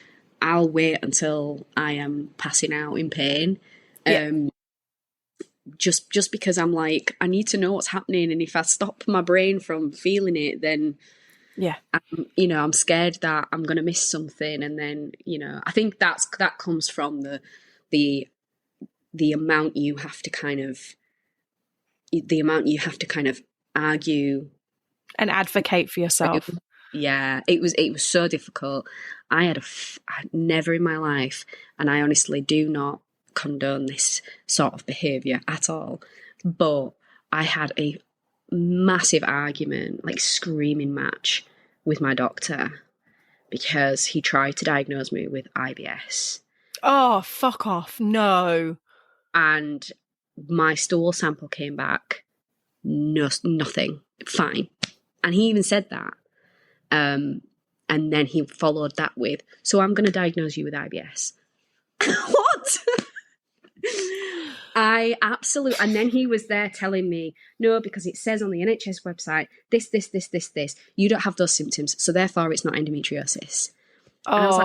I'll wait until I am passing out in pain. Just because I'm like, I need to know what's happening, and if I stop my brain from feeling it, then I'm scared that I'm going to miss something. And then, I think that comes from the amount you have to kind of argue and advocate for yourself. Yeah, it was so difficult. I never in my life, and I honestly do not condone this sort of behaviour at all, but I had a massive argument, like screaming match, with my doctor because he tried to diagnose me with IBS. Oh, fuck off. No. And my stool sample came back nothing, fine. And he even said that. And then he followed that with, so I'm going to diagnose you with IBS. What? And then he was there telling me, no, because it says on the NHS website, this, you don't have those symptoms, so therefore it's not endometriosis. And I was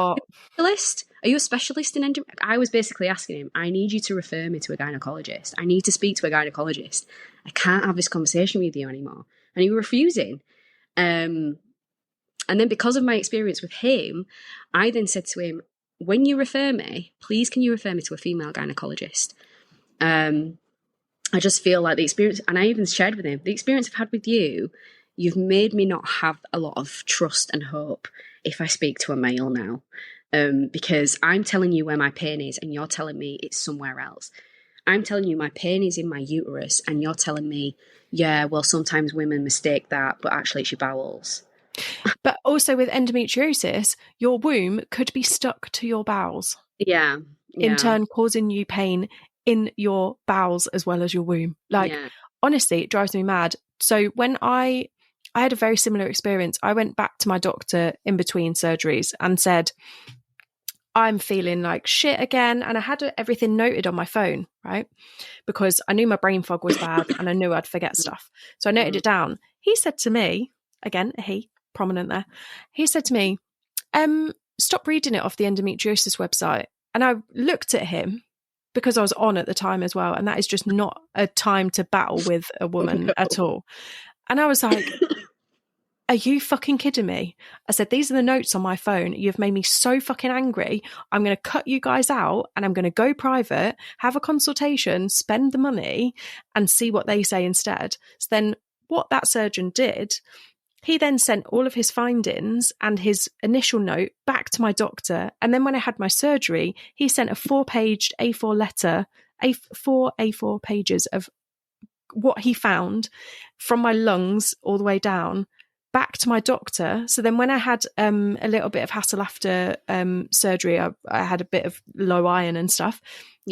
like, are you a specialist in endometriosis? I was basically asking him, I need you to refer me to a gynecologist. I need to speak to a gynecologist. I can't have this conversation with you anymore. And he was refusing. And then because of my experience with him, I then said to him, when you refer me, please can you refer me to a female gynecologist? I just feel like the experience, and I even shared with him, the experience I've had with you, you've made me not have a lot of trust and hope if I speak to a male now. Because I'm telling you where my pain is and you're telling me it's somewhere else. I'm telling you my pain is in my uterus and you're telling me, yeah, well, sometimes women mistake that, but actually it's your bowels. But also with endometriosis, your womb could be stuck to your bowels. Yeah. In turn, causing you pain in your bowels as well as your womb. Like, honestly, it drives me mad. So when I had a very similar experience, I went back to my doctor in between surgeries and said, I'm feeling like shit again. And I had everything noted on my phone, right? Because I knew my brain fog was bad and I knew I'd forget stuff. So I noted it down. He said to me, again, he, prominent there, he said to me, stop reading it off the endometriosis website. And I looked at him because I was on at the time as well. And that is just not a time to battle with a woman at all. And I was like, are you fucking kidding me? I said, these are the notes on my phone. You've made me so fucking angry. I'm going to cut you guys out and I'm going to go private, have a consultation, spend the money and see what they say instead. So then what that surgeon did, he then sent all of his findings and his initial note back to my doctor. And then when I had my surgery, he sent a 4-page A4 letter, 4 A4 pages of what he found from my lungs all the way down back to my doctor. So then when I had a little bit of hassle after surgery, I had a bit of low iron and stuff.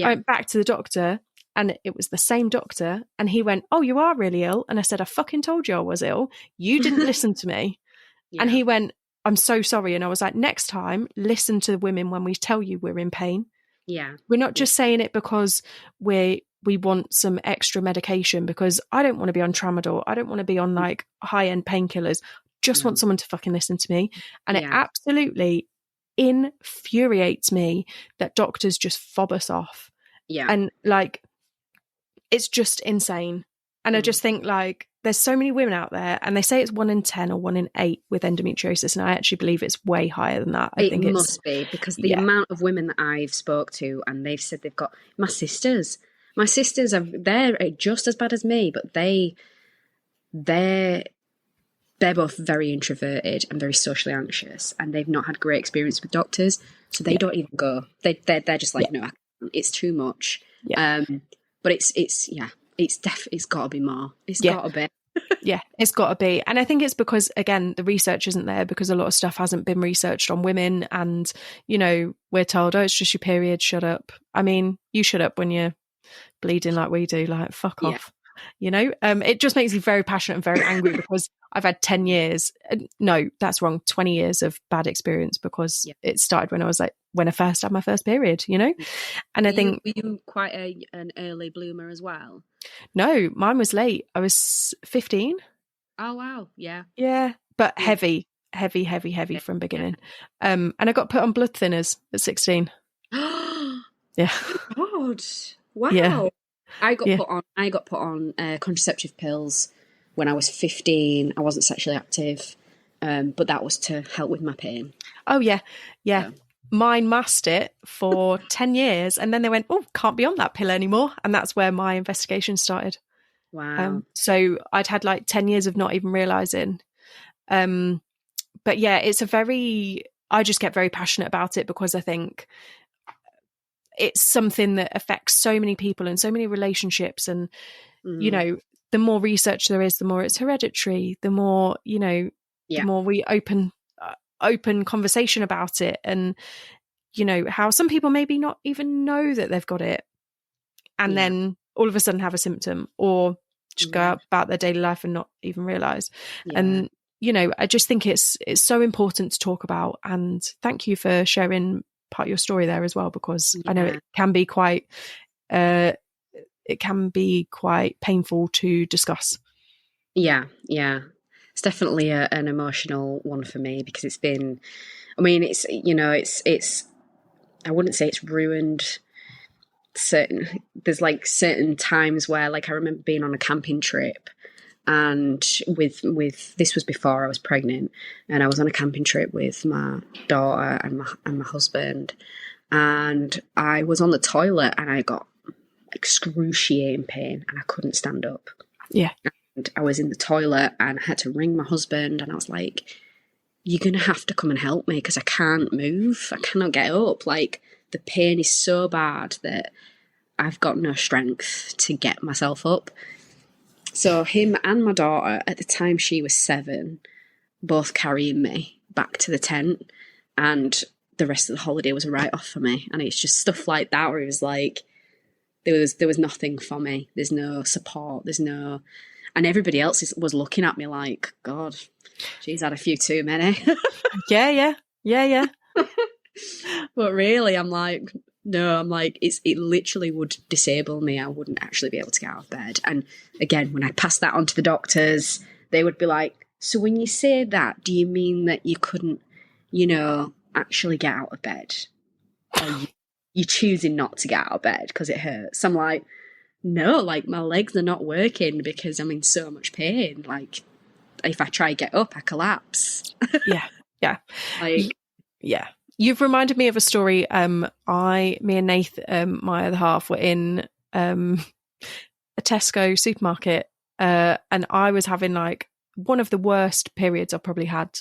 I went back to the doctor and it was the same doctor. And he went, oh, you are really ill. And I said, I fucking told you I was ill. You didn't listen to me. And he went, I'm so sorry. And I was like, next time, listen to the women when we tell you we're in pain. Yeah. We're not just saying it because we want some extra medication, because I don't want to be on tramadol. I don't want to be on like high-end painkillers. Just want someone to fucking listen to me. And it absolutely infuriates me that doctors just fob us off. Yeah. And like, it's just insane. And I just think like, there's so many women out there, and they say it's 1 in 10 or 1 in 8 with endometriosis, and I actually believe it's way higher than that. I think it must be, because the amount of women that I've spoke to, and they've said they've got my sisters they're just as bad as me, but they're both very introverted and very socially anxious, and they've not had great experience with doctors, so they don't even go. They're just like, no, it's too much. But it's got to be more. It's got to be. Yeah, it's got to be. And I think it's because, again, the research isn't there, because a lot of stuff hasn't been researched on women. And, you know, we're told, oh, it's just your period, shut up. I mean, you shut up when you're bleeding like we do, like, fuck off. You know, it just makes me very passionate and very angry, because I've had 10 years, no, that's wrong, 20 years of bad experience, because it started when I first had my first period, you know? And I think... Were you quite an early bloomer as well? No, mine was late. I was 15. Oh, wow. Yeah. Yeah, but heavy from beginning. And I got put on blood thinners at 16. Yeah. God. Wow. Yeah. I got put on contraceptive pills when I was 15. I wasn't sexually active, but that was to help with my pain. Oh yeah. Mine masked it for 10 years, and then they went, oh, can't be on that pill anymore, and that's where my investigation started. Wow. So I'd had like 10 years of not even realising. But yeah, I just get very passionate about it, because I think it's something that affects so many people and so many relationships. And, you know, the more research there is, the more it's hereditary, the more, you know, the more we open conversation about it. And, you know, how some people maybe not even know that they've got it, and then all of a sudden have a symptom, or just go out about their daily life and not even realise. And, you know, I just think it's so important to talk about. And thank you for sharing part of your story there as well, because I know it can be quite painful to discuss. Yeah. It's definitely an emotional one for me, because it's been, I mean, it's, you know, it's I wouldn't say it's ruined there's like certain times where, like, I remember being on a camping trip, and with this was before I was pregnant, and I was on a camping trip with my daughter and my husband, and I was on the toilet and I got excruciating pain and I couldn't stand up. Yeah. And I was in the toilet and I had to ring my husband, and I was like, you're going to have to come and help me, because I can't move. I cannot get up. Like, the pain is so bad that I've got no strength to get myself up. So him and my daughter, at the time she was 7, both carrying me back to the tent, and the rest of the holiday was a write-off for me. And it's just stuff like that where it was like, there was nothing for me. There's no support. There's no... And everybody else was looking at me like, God, she's had a few too many. Yeah. But really, I'm like, no, I'm like, it literally would disable me. I wouldn't actually be able to get out of bed. And again, when I passed that on to the doctors, they would be like, so when you say that, do you mean that you couldn't, you know, actually get out of bed? Or you're choosing not to get out of bed because it hurts? I'm like, no, like, my legs are not working because I'm in so much pain. Like, if I try to get up, I collapse. Yeah. Like, yeah. You've reminded me of a story. Me and Nath, my other half, were in a Tesco supermarket, and I was having like one of the worst periods I've probably had,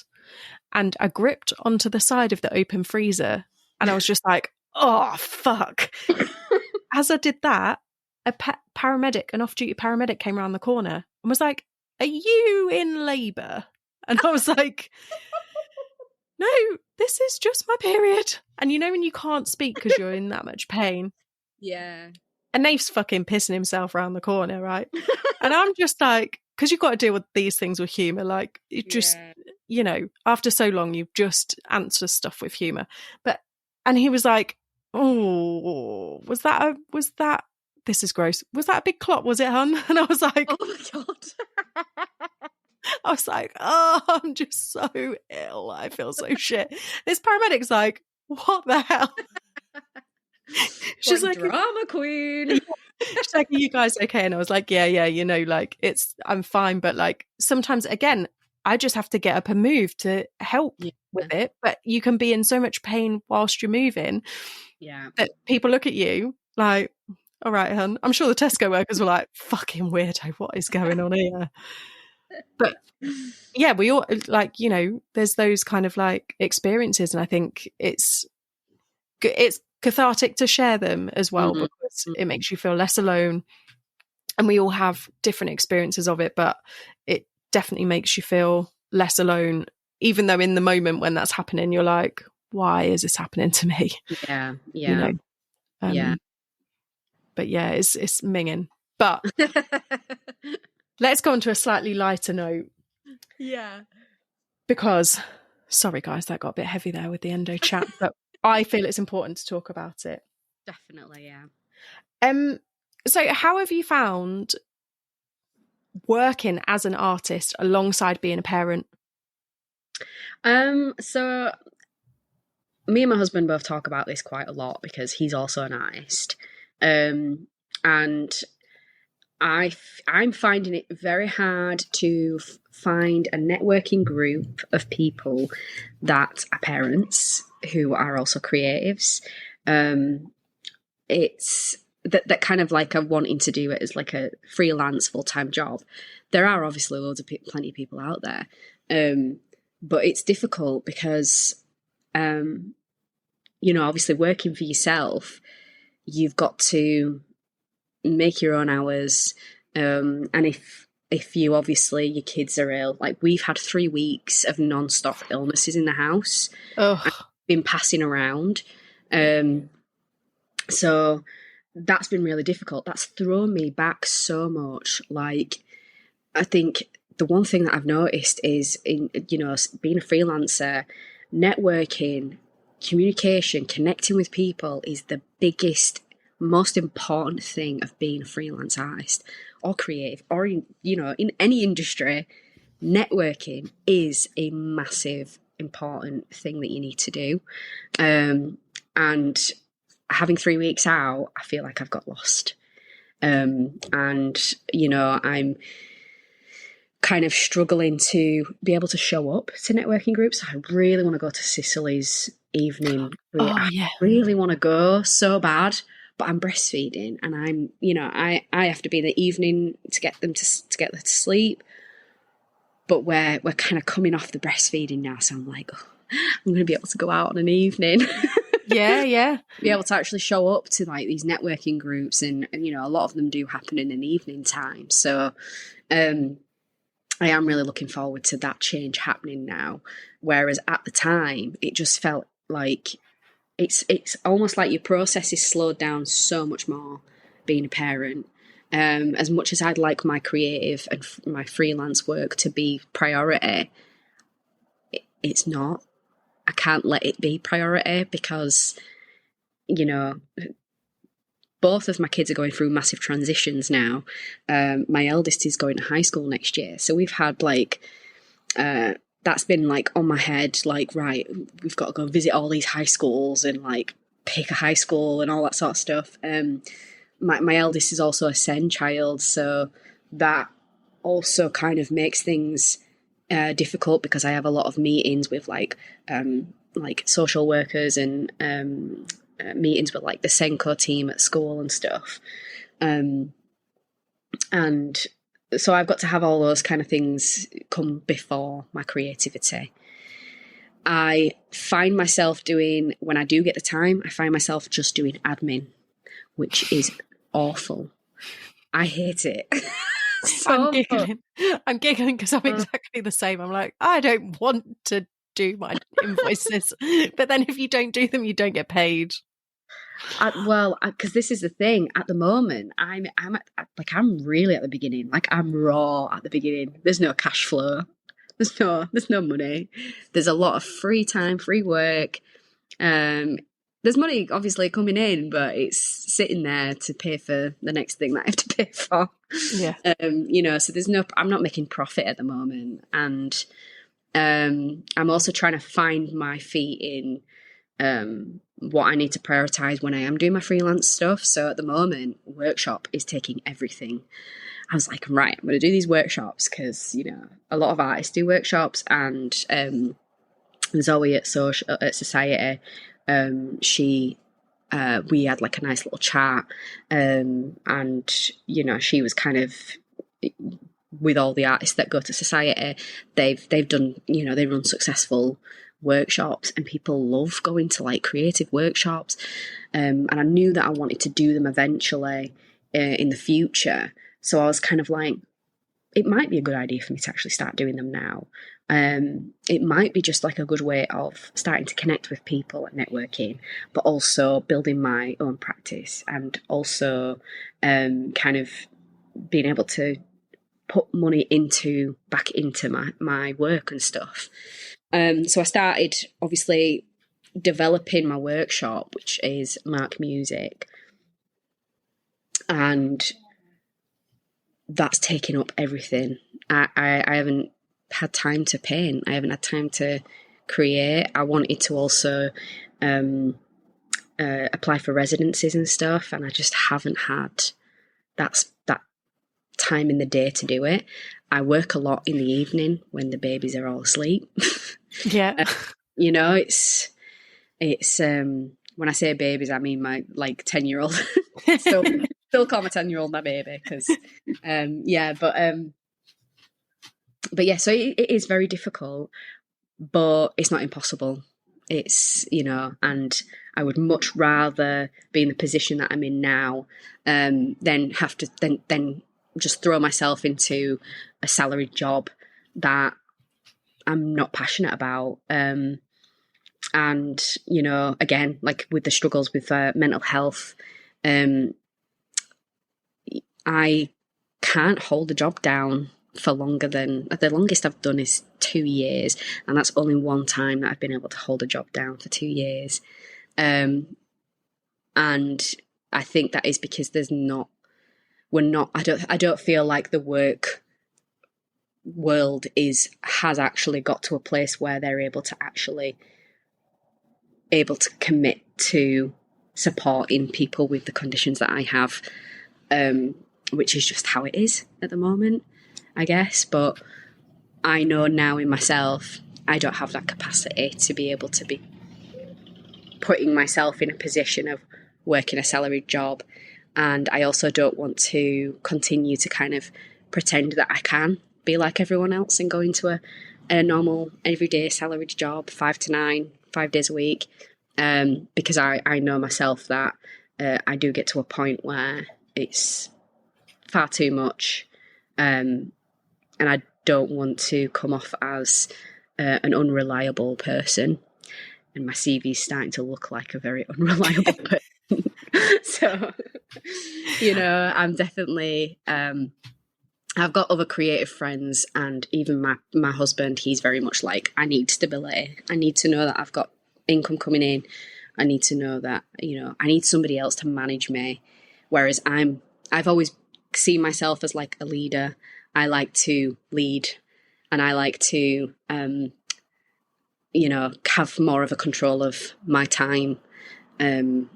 and I gripped onto the side of the open freezer, and I was just like, oh fuck. As I did that, a paramedic, an off-duty paramedic, came around the corner and was like, are you in labour? And I was like, no, this is just my period. And you know when you can't speak because you're in that much pain? Yeah. And Nate's fucking pissing himself around the corner, right? And I'm just like, because you've got to deal with these things with humour. Like, you just, you know, after so long, you just answer stuff with humour. And he was like, oh, was that, this is gross. Was that a big clot? Was it, hun? And I was like, Oh my God. I was like, oh, I'm just so ill. I feel so shit. This paramedic's like, what the hell? She's like, drama queen. She's like, are you guys okay? And I was like, yeah, like I'm fine. But like sometimes, again, I just have to get up and move to help with it. But you can be in so much pain whilst you're moving that people look at you like, all right, hun. I'm sure the Tesco workers were like, fucking weirdo, what is going on here? But yeah, we all like, there's those kind of like experiences. And I think it's cathartic to share them as well, because it makes you feel less alone. And we all have different experiences of it, but it definitely makes you feel less alone, even though in the moment when that's happening, you're like, why is this happening to me? Yeah. But yeah, it's minging. But let's go on to a slightly lighter note. Yeah. Because, sorry guys, that got a bit heavy there with the endo chat, but I feel it's important to talk about it. Definitely, yeah. So how have you found working as an artist alongside being a parent? So me and my husband both talk about this quite a lot because he's also an artist. And I'm finding it very hard to find a networking group of people that are parents who are also creatives. It's that kind of like are wanting to do it as like a freelance full-time job. There are obviously plenty of people out there, but it's difficult because obviously working for yourself, you've got to make your own hours, and if you obviously your kids are ill, like we've had 3 weeks of non-stop illnesses in the house. I've been passing around, so that's been really difficult. That's thrown me back so much. Like, I think the one thing that I've noticed is in being a freelancer, networking, communication, connecting with people is the biggest, most important thing of being a freelance artist or creative or in any industry. Networking is a massive important thing that you need to do, and having 3 weeks out, I feel like I've got lost, and I'm kind of struggling to be able to show up to networking groups. I really want to go to Cicely's evening. I really want to go so bad, but I'm breastfeeding, and I have to be in the evening to get them to get them to sleep. But we're kind of coming off the breastfeeding now, so I'm like, I'm going to be able to go out on an evening. Yeah. Be able to actually show up to like these networking groups, and a lot of them do happen in an evening time. So I am really looking forward to that change happening now. Whereas at the time, it just felt like it's almost like your process is slowed down so much more being a parent. As much as I'd like my creative and my freelance work to be priority, it's not. I can't let it be priority because, both of my kids are going through massive transitions now. My eldest is going to high school next year. So we've had that's been like on my head, like, right, we've got to go visit all these high schools and like pick a high school and all that sort of stuff. My eldest is also a SEN child. So that also kind of makes things difficult because I have a lot of meetings with like social workers and meetings with like the Senko team at school and stuff, and so I've got to have all those kind of things come before my creativity. I find myself doing, when I do get the time, I find myself just doing admin, which is awful. I hate it. I'm giggling because I'm exactly the same. I'm like, I don't want to do my invoices, but then if you don't do them, you don't get paid. Because this is the thing. At the moment, I'm really at the beginning. Like, I'm raw at the beginning. There's no cash flow. There's no money. There's a lot of free time, free work. there's money obviously coming in, but it's sitting there to pay for the next thing that I have to pay for. Yeah. So I'm not making profit at the moment. And I'm also trying to find my feet in what I need to prioritize when I am doing my freelance stuff. So at the moment, workshop is taking everything. I was like, right, I'm going to do these workshops because, a lot of artists do workshops, and Zoe at Society, we had like a nice little chat, and she was kind of, with all the artists that go to Society, they've done, they run successful workshops, and people love going to like creative workshops, and I knew that I wanted to do them eventually in the future. So I was kind of like, it might be a good idea for me to actually start doing them now. It might be just like a good way of starting to connect with people and networking, but also building my own practice, and also kind of being able to put money back into my work and stuff. So I started obviously developing my workshop, which is Mark Music, and that's taken up everything. I haven't had time to paint. I haven't had time to create. I wanted to also apply for residencies and stuff, and I just haven't had that time in the day to do it. I work a lot in the evening when the babies are all asleep. Yeah. It's when I say babies, I mean my like 10-year-old. Still call my 10-year-old my baby, because but yeah, so it is very difficult, but it's not impossible. It's, and I would much rather be in the position that I'm in now than have to then just throw myself into a salaried job that I'm not passionate about. And, again, like with the struggles with mental health, I can't hold the job down for longer than, the longest I've done is 2 years. And that's only one time that I've been able to hold a job down for 2 years. And I think that is because I don't feel like the work world has actually got to a place where they're able to commit to supporting people with the conditions that I have, which is just how it is at the moment, I guess. But I know now in myself, I don't have that capacity to be able to be putting myself in a position of working a salaried job. And I also don't want to continue to kind of pretend that I can be like everyone else and go into a normal everyday salaried job, 5 to 9, 5 days a week. Because I know myself that I do get to a point where it's far too much, and I don't want to come off as an unreliable person, and my CV is starting to look like a very unreliable person. So, I'm definitely, I've got other creative friends, and even my husband, he's very much like, I need stability. I need to know that I've got income coming in. I need to know that, I need somebody else to manage me. Whereas I've always seen myself as like a leader. I like to lead, and I like to, have more of a control of my time, and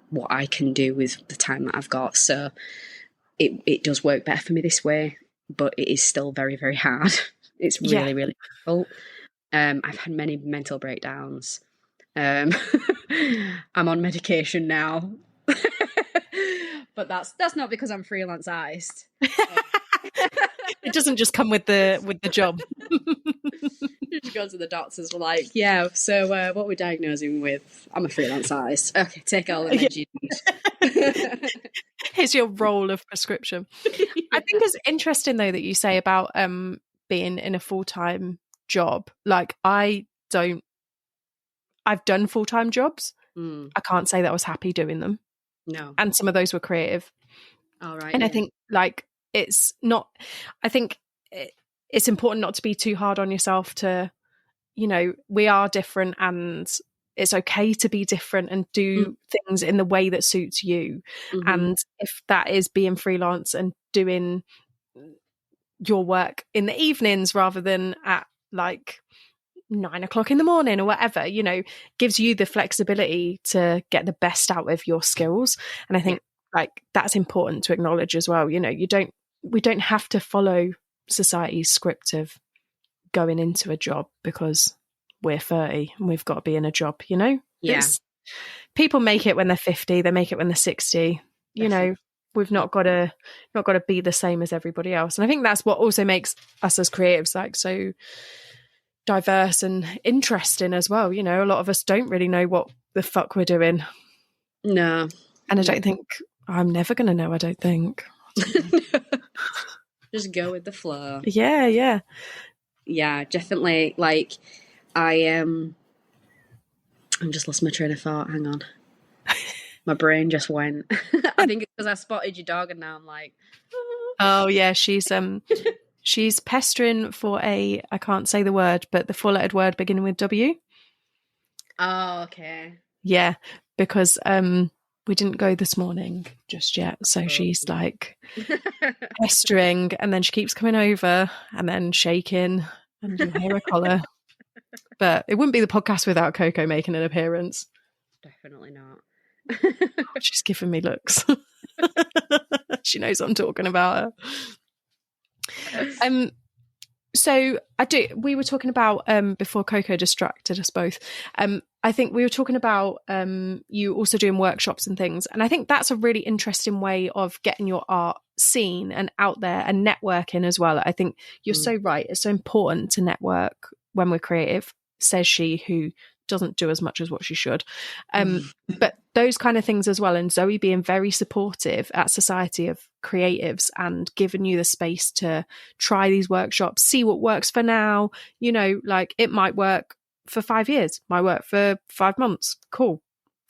what I can do with the time that I've got. So it does work better for me this way, but it is still very, very hard. It's really, really difficult. I've had many mental breakdowns. I'm on medication now, but that's not because I'm freelance artist. It doesn't just come with the job. You just go to the doctors, like, yeah, so what we're diagnosing with, I'm a freelance artist. Okay, take all the meds you need. Here's your roll of prescription. Yeah. I think it's interesting though that you say about being in a full-time job. Like I've done full-time jobs. I can't say that I was happy doing them. No. And some of those were creative. All right. And I think like it's important not to be too hard on yourself to, we are different, and it's okay to be different and do things in the way that suits you. And if that is being freelance and doing your work in the evenings rather than at like 9 o'clock in the morning or whatever, you know, gives you the flexibility to get the best out of your skills. And I think like that's important to acknowledge as well. You know, we don't have to follow society's script of going into a job because we're 30 and we've got to be in a job, you know? People make it when they're 50, they make it when they're 60, you know. We've not got to be the same as everybody else. And I think that's what also makes us as creatives like so diverse and interesting as well. You know, a lot of us don't really know what the fuck we're doing. No. And I don't think I'm never going to know, I don't think. Just go with the flow. Yeah, definitely. Like I've just lost my train of thought. Hang on. My brain just went. I think it's because I spotted your dog and now I'm like, oh yeah, she's pestering for I can't say the word, but the four-lettered word beginning with W. Oh, okay. Yeah, because we didn't go this morning just yet, so she's like pestering, and then she keeps coming over and then shaking, and you'll hear her collar. But it wouldn't be the podcast without Coco making an appearance. Definitely not. She's giving me looks. She knows what I'm talking about her. So we were talking about before Coco distracted us both. I think we were talking about you also doing workshops and things, and I think that's a really interesting way of getting your art seen and out there and networking as well. I think you're so right. It's so important to network when we're creative, says she who doesn't do as much as what she should. But those kind of things as well. And Zoe being very supportive at Society of Creatives and giving you the space to try these workshops, see what works for now. You know, like it might work for 5 years, might work for 5 months. Cool.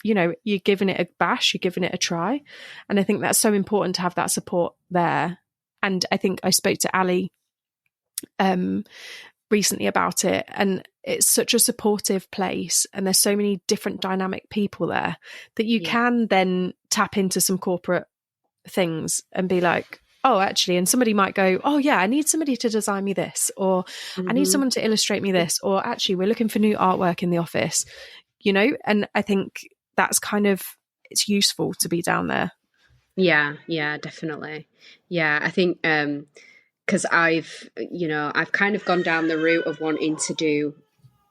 You know, you're giving it a bash, you're giving it a try. And I think that's so important to have that support there. And I think I spoke to Ali recently about it, and it's such a supportive place and there's so many different dynamic people there that you can then tap into some corporate things and be like, oh actually, and somebody might go, oh yeah, I need somebody to design me this, or I need someone to illustrate me this, or actually we're looking for new artwork in the office, you know. And I think that's kind of, it's useful to be down there. Yeah, definitely. Yeah, I think because I've kind of gone down the route of wanting to do.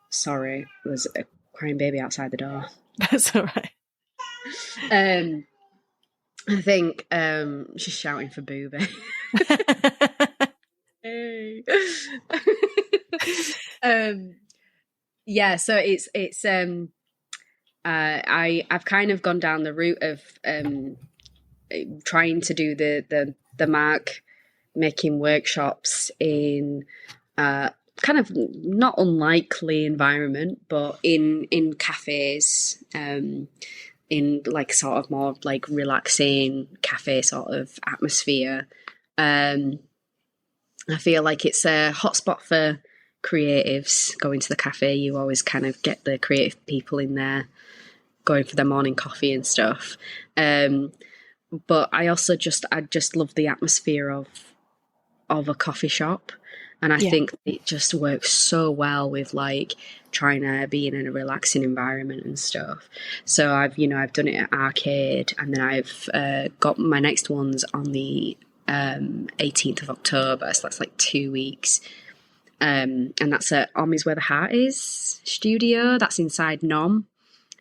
Sorry, there's a crying baby outside the door. That's all right. I think she's shouting for Booby. Hey. Yeah, so it's I've kind of gone down the route of trying to do the mark making workshops in kind of not unlikely environment, but in cafes, in like sort of more like relaxing cafe sort of atmosphere. I feel like it's a hotspot for creatives. Going to the cafe, you always kind of get the creative people in there going for their morning coffee and stuff. But I also just love the atmosphere of a coffee shop. And I think it just works so well with like trying to be in a relaxing environment and stuff. So I've done it at Arcade, and then I've got my next ones on the 18th of October. So that's like 2 weeks. And that's at Omi's Where the Heart Is studio. That's inside Nom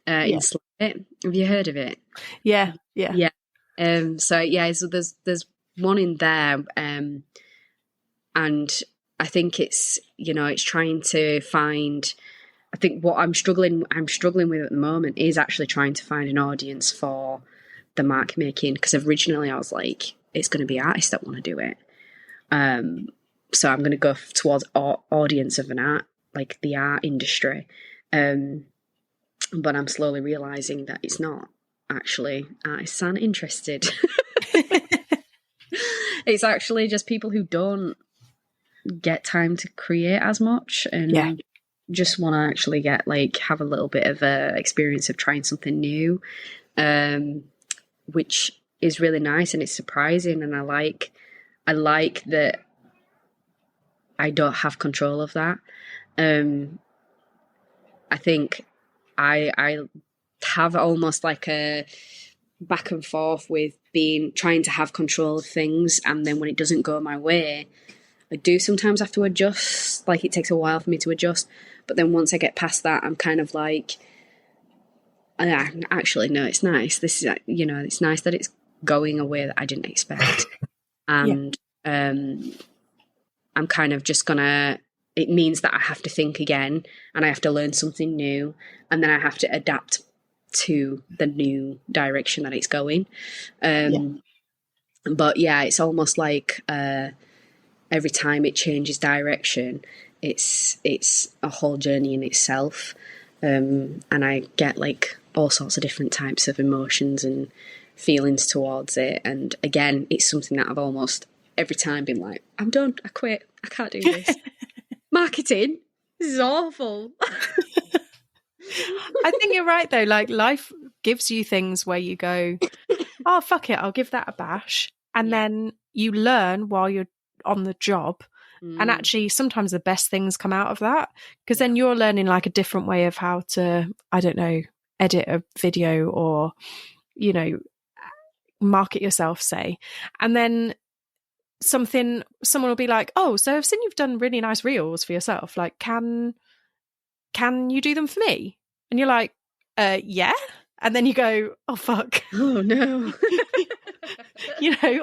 in Slate. Have you heard of it? Yeah. So there's one in there, and I think it's trying to find. I think what I'm struggling with at the moment is actually trying to find an audience for the mark making, because originally I was like, it's going to be artists that want to do it. So I'm going to go towards audience of an art, like the art industry. But I'm slowly realising that it's not actually artists aren't interested. It's actually just people who don't get time to create as much. And just want to actually get like have a little bit of a experience of trying something new, which is really nice and it's surprising, and I like that I don't have control of that. I think I have almost like a back and forth with trying to have control of things, and then when it doesn't go my way, I do sometimes have to adjust. Like, it takes a while for me to adjust, but then once I get past that, I'm kind of like, actually, no, it's nice. This is, it's nice that it's going a way that I didn't expect. And I'm kind of just gonna, it means that I have to think again and I have to learn something new, and then I have to adapt to the new direction that it's going. But yeah, it's almost like every time it changes direction, it's a whole journey in itself. And I get like all sorts of different types of emotions and feelings towards it. And again, it's something that I've almost every time been like, I'm done, I quit, I can't do this. Marketing, this is awful. I think you're right though. Like, life gives you things where you go, oh, fuck it, I'll give that a bash. And then you learn while you're on the job. And actually, sometimes the best things come out of that, because then you're learning like a different way of how to, I don't know, edit a video or, market yourself, say. And then someone will be like, oh, so I've seen you've done really nice reels for yourself. Like, can you do them for me? And you're like, yeah. And then you go, oh, fuck. Oh, no.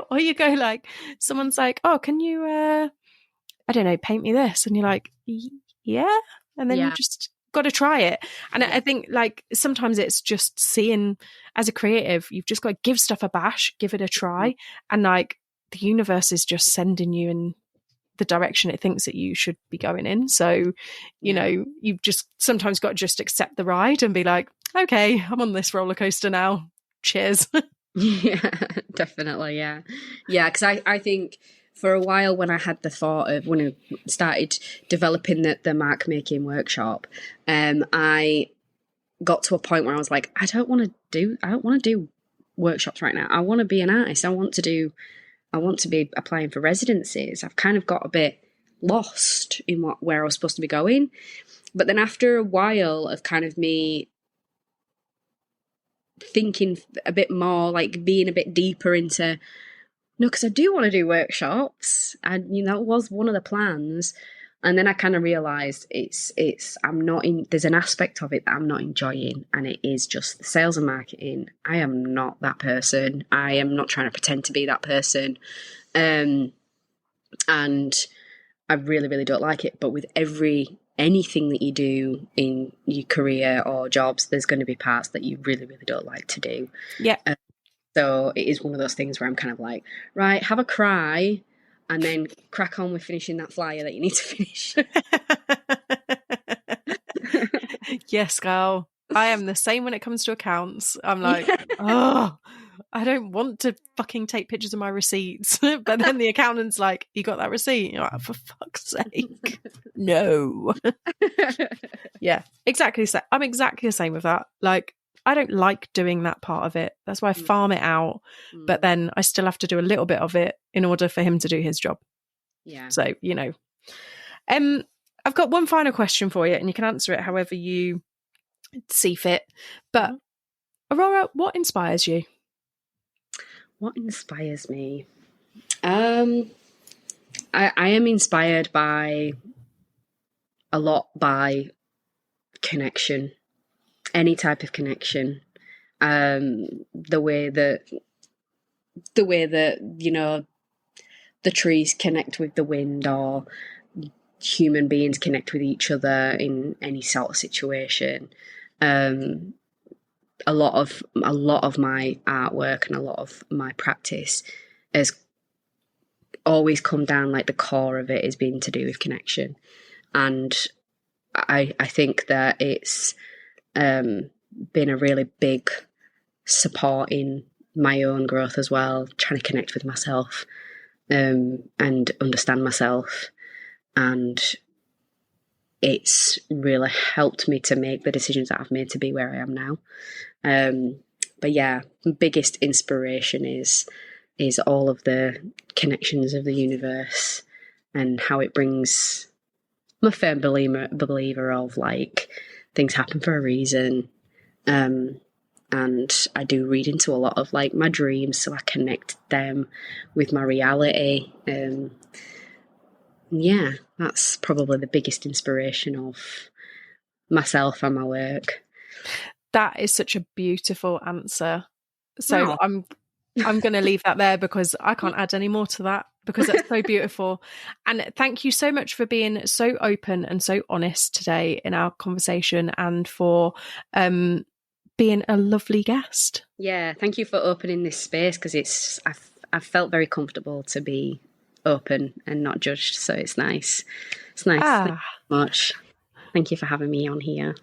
Or you go like, someone's like, oh, can you, I don't know, paint me this? And you're like, yeah. And then you just got to try it. And I think like sometimes it's just seeing, as a creative, you've just got to give stuff a bash, give it a try. And like the universe is just sending you in the direction it thinks that you should be going in. So, you've just sometimes got to just accept the ride and be like, okay, I'm on this roller coaster now. Cheers. Yeah, definitely. Yeah. Yeah. Cause I think for a while when I had the thought of, when I started developing the mark making workshop, I got to a point where I was like, I don't want to do workshops right now. I want to be an artist. I want to be applying for residencies. I've kind of got a bit lost in where I was supposed to be going. But then after a while of kind of me thinking a bit more, like being a bit deeper into, no, because I do want to do workshops, and that was one of the plans. And then I kind of realised there's an aspect of it that I'm not enjoying, and it is just the sales and marketing. I am not that person. I am not trying to pretend to be that person. And I really, really don't like it. But with anything that you do in your career or jobs, there's going to be parts that you really, really don't like to do. Yeah. So it is one of those things where I'm kind of like, right, have a cry, and then crack on with finishing that flyer that you need to finish. Yes, girl. I am the same when it comes to accounts. I'm like, oh, I don't want to fucking take pictures of my receipts. But then the accountant's like, you got that receipt? You're like, for fuck's sake. No. Yeah, exactly. So I'm exactly the same with that. Like, I don't like doing that part of it. That's why I farm it out. But then I still have to do a little bit of it in order for him to do his job. Yeah. So, I've got one final question for you, and you can answer it however you see fit. But Aurora, what inspires you? What inspires me? I am inspired by connection. Any type of connection, the way that the trees connect with the wind, or human beings connect with each other in any sort of situation. A lot of my artwork and a lot of my practice has always come down, like the core of it is being to do with connection, and I think that it's been a really big support in my own growth as well, trying to connect with myself and understand myself, and it's really helped me to make the decisions that I've made to be where I am now. But yeah, biggest inspiration is all of the connections of the universe and how it brings. I'm a firm believer of like things happen for a reason. And I do read into a lot of like my dreams, so I connect them with my reality. Yeah, that's probably the biggest inspiration of myself and my work. That is such a beautiful answer. So Oh. I'm going to leave that there because I can't add any more to that, because that's so beautiful. And thank you so much for being so open and so honest today in our conversation, and for being a lovely guest. Yeah, thank you for opening this space, because I've felt very comfortable to be open and not judged, so it's nice. It's nice. Thank you so much. Thank you for having me on here.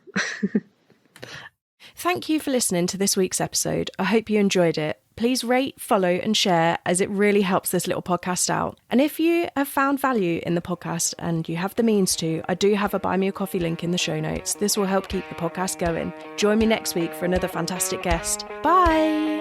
Thank you for listening to this week's episode. I hope you enjoyed it. Please rate, follow and share, as it really helps this little podcast out. And if you have found value in the podcast and you have the means to, I do have a Buy Me a Coffee link in the show notes. This will help keep the podcast going. Join me next week for another fantastic guest. Bye!